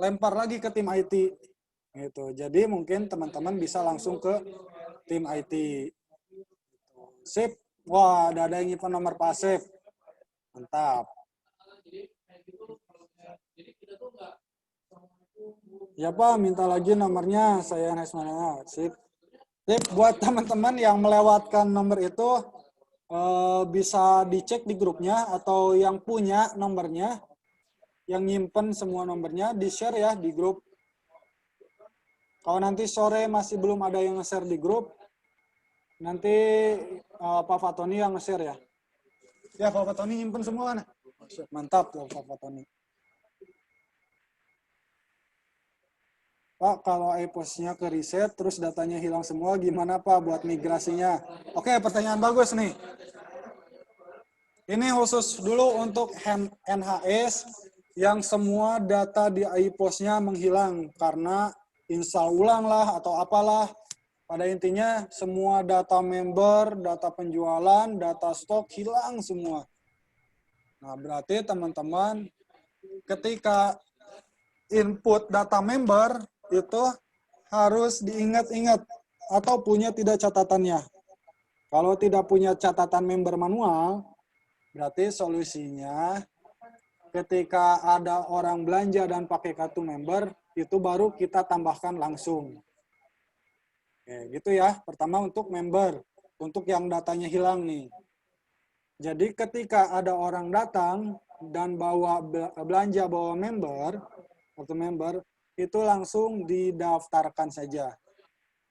lempar lagi ke tim IT. Gitu. Jadi mungkin teman-teman bisa langsung ke tim IT. Sip. Wah, ada yang nyimpan nomor Pak Asep. Mantap. Ya Pak, minta lagi nomornya. Saya Nesmana. Sip. Sip. Buat teman-teman yang melewatkan nomor itu, bisa dicek di grupnya atau yang punya nomornya, yang nyimpen semua nomornya, di-share ya di grup. Kalau nanti sore masih belum ada yang nge-share di grup, nanti Pak Fatoni yang nge-share ya. Ya, Pak Fatoni nyimpen semua kan? Mantap loh Pak Fatoni. Pak, kalau iPOS-nya ke reset, terus datanya hilang semua, gimana Pak buat migrasinya? Oke, pertanyaan bagus nih. Ini khusus dulu untuk NHS yang semua data di iPOS-nya menghilang karena install ulang lah atau apalah. Pada intinya semua data member, data penjualan, data stok hilang semua. Nah, berarti teman-teman ketika input data member itu harus diingat-ingat atau punya tidak catatannya. Kalau tidak punya catatan member manual, berarti solusinya ketika ada orang belanja dan pakai kartu member, itu baru kita tambahkan langsung. Oke, gitu ya. Pertama untuk member, untuk yang datanya hilang nih. Jadi ketika ada orang datang dan bawa belanja bawa member, kartu member, itu langsung didaftarkan saja.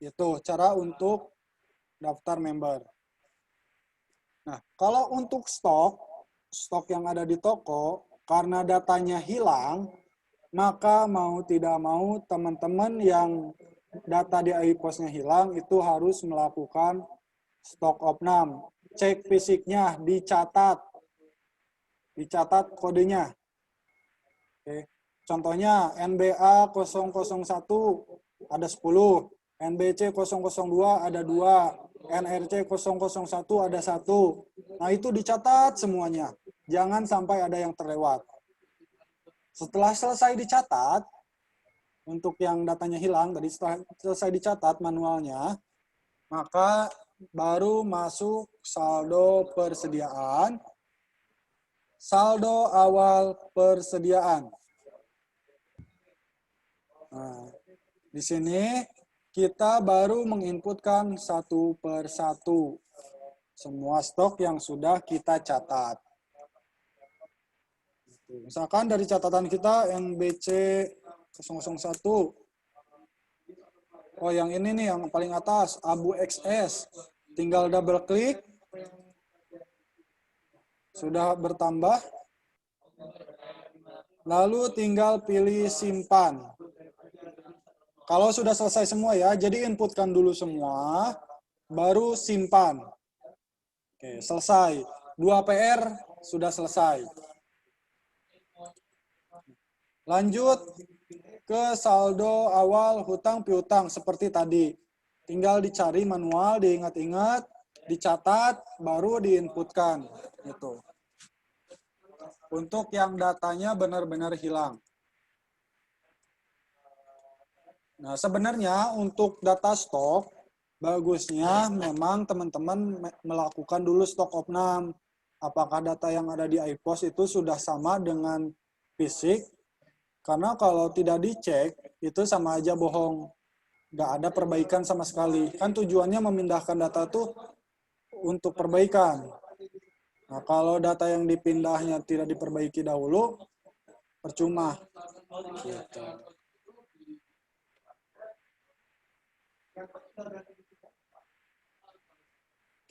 Itu cara untuk daftar member. Nah, kalau untuk stok yang ada di toko, karena datanya hilang, maka mau tidak mau teman-teman yang data di iPOS-nya hilang, itu harus melakukan stok opnam. Cek fisiknya, dicatat kodenya. Oke. Contohnya NBA 001 ada 10, NBC 002 ada 2, NRC 001 ada 1. Nah, itu dicatat semuanya. Jangan sampai ada yang terlewat. Setelah selesai dicatat, untuk yang datanya hilang, tadi setelah selesai dicatat manualnya, maka baru masuk saldo persediaan, saldo awal persediaan. Nah, di sini kita baru menginputkan satu per satu semua stok yang sudah kita catat. Misalkan dari catatan kita NBC 001. Oh, yang ini nih, yang paling atas, Abu XS. Tinggal double klik. Sudah bertambah. Lalu tinggal pilih simpan. Kalau sudah selesai semua ya, jadi inputkan dulu semua, baru simpan. Oke, selesai. 2 PR sudah selesai. Lanjut ke saldo awal hutang piutang seperti tadi. Tinggal dicari manual, diingat-ingat, dicatat, baru diinputkan. Gitu. Untuk yang datanya benar-benar hilang. Nah, sebenarnya untuk data stok, bagusnya memang teman-teman melakukan dulu stok opnam. Apakah data yang ada di iPOS itu sudah sama dengan fisik? Karena kalau tidak dicek, itu sama aja bohong. Nggak ada perbaikan sama sekali. Kan tujuannya memindahkan data itu untuk perbaikan. Nah, kalau data yang dipindahnya tidak diperbaiki dahulu, percuma. Gitu.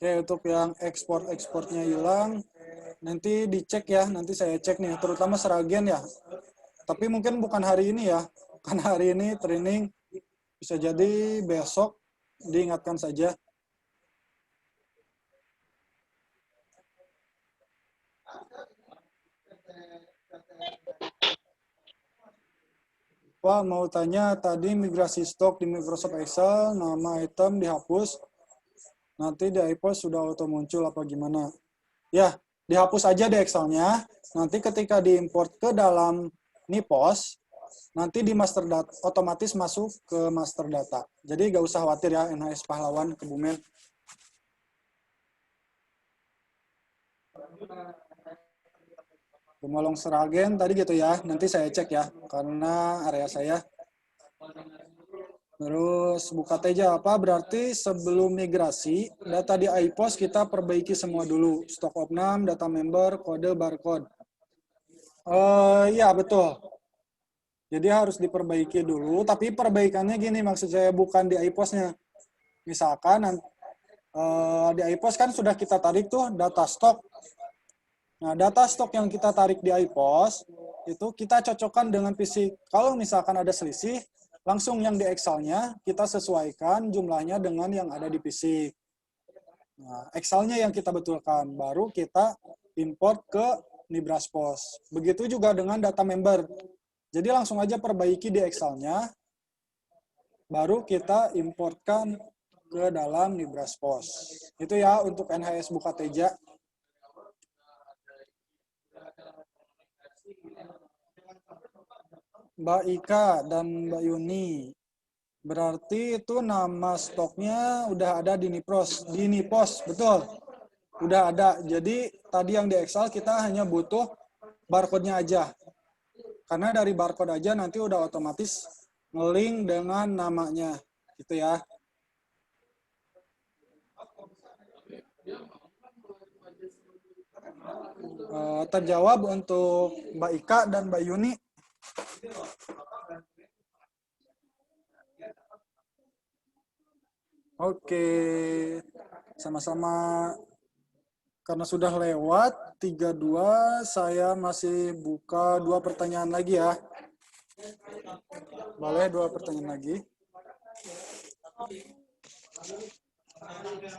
Oke, untuk yang ekspornya hilang, nanti dicek ya. Nanti saya cek nih, terutama Seragen ya. Tapi mungkin bukan hari ini ya, karena hari ini training, bisa jadi besok diingatkan saja. Wah, mau tanya tadi migrasi stok di Microsoft Excel, nama item dihapus, nanti di iPOS sudah auto muncul apa gimana? Ya, dihapus aja di Excel-nya, nanti ketika diimport ke dalam NIPOS, nanti di master data otomatis masuk ke master data. Jadi nggak usah khawatir ya, NHS Pahlawan Kebumen. Pemolong Seragen tadi gitu ya, nanti saya cek ya, karena area saya. Terus buka teja apa? Berarti sebelum migrasi, data di iPOS kita perbaiki semua dulu. Stok opnam, data member, kode, barcode. Iya, betul. Jadi harus diperbaiki dulu, tapi perbaikannya gini, maksud saya bukan di iPOS-nya. Misalkan di iPOS kan sudah kita tarik tuh data stok. Nah, data stok yang kita tarik di iPOS, itu kita cocokkan dengan fisik. Kalau misalkan ada selisih, langsung yang di Excel-nya kita sesuaikan jumlahnya dengan yang ada di fisik. Nah, Excel-nya yang kita betulkan, baru kita import ke Nibraspos. Begitu juga dengan data member. Jadi langsung aja perbaiki di Excel-nya, baru kita importkan ke dalam Nibraspos. Itu ya untuk NHS Bukateja. Mbak Ika dan Mbak Yuni, berarti itu nama stoknya udah ada di Nipos, betul? Udah ada. Jadi tadi yang di Excel kita hanya butuh barcode-nya aja. Karena dari barcode aja nanti udah otomatis nge-link dengan namanya, gitu ya. Terjawab untuk Mbak Ika dan Mbak Yuni. Oke, sama-sama. Karena sudah lewat 32, saya masih buka 2 pertanyaan lagi ya. Boleh 2 pertanyaan lagi?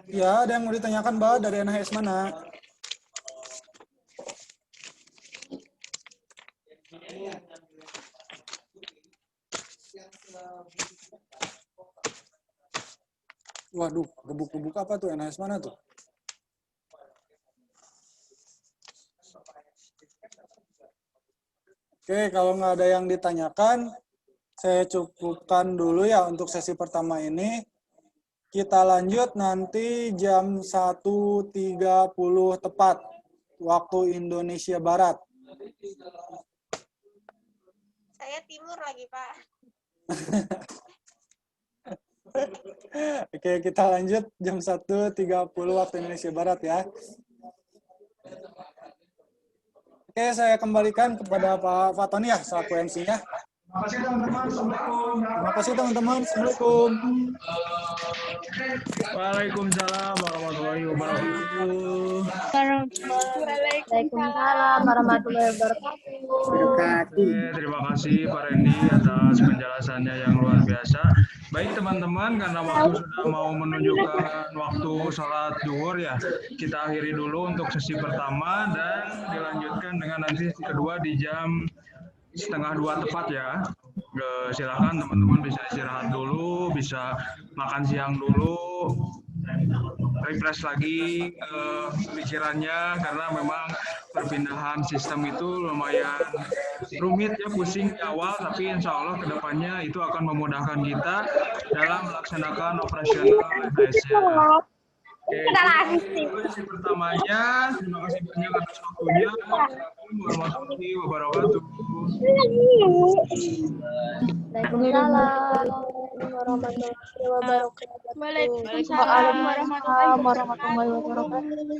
Ya, ada yang mau ditanyakan, Mbak, dari NHS mana? Waduh, gebuk-gebuk apa tuh? NHS mana tuh? Oke, kalau nggak ada yang ditanyakan, saya cukupkan dulu ya untuk sesi pertama ini. Kita lanjut nanti jam 1.30 tepat, waktu Indonesia Barat. Saya timur lagi, Pak. Oke, kita lanjut jam 1.30 waktu Indonesia Barat ya. Oke, saya kembalikan kepada Pak Fatoni ya, selaku MC-nya. Terima kasih teman-teman. Assalamualaikum. Terima kasih teman-teman. Assalamualaikum. Waalaikumsalam warahmatullahi wabarakatuh. Waalaikumsalam warahmatullahi wabarakatuh. Terima kasih Pak Randy atas penjelasannya yang luar biasa. Baik teman-teman, karena waktu sudah mau menunjukkan waktu sholat zuhur ya, kita akhiri dulu untuk sesi pertama dan dilanjutkan dengan nanti sesi kedua di jam 1:30 tepat ya. Silakan teman-teman bisa istirahat dulu, bisa makan siang dulu, refresh lagi pikirannya, karena memang perpindahan sistem itu lumayan rumit ya, pusing di awal, tapi insya Allah kedepannya itu akan memudahkan kita dalam melaksanakan operasional NHS-nya. Oke, sesi pertamanya, terima kasih banyak atas waktunya. Assalamualaikum warahmatullahi wabarakatuh. Waalaikumsalam warahmatullahi wabarakatuh. Waalaikumsalam warahmatullahi wabarakatuh.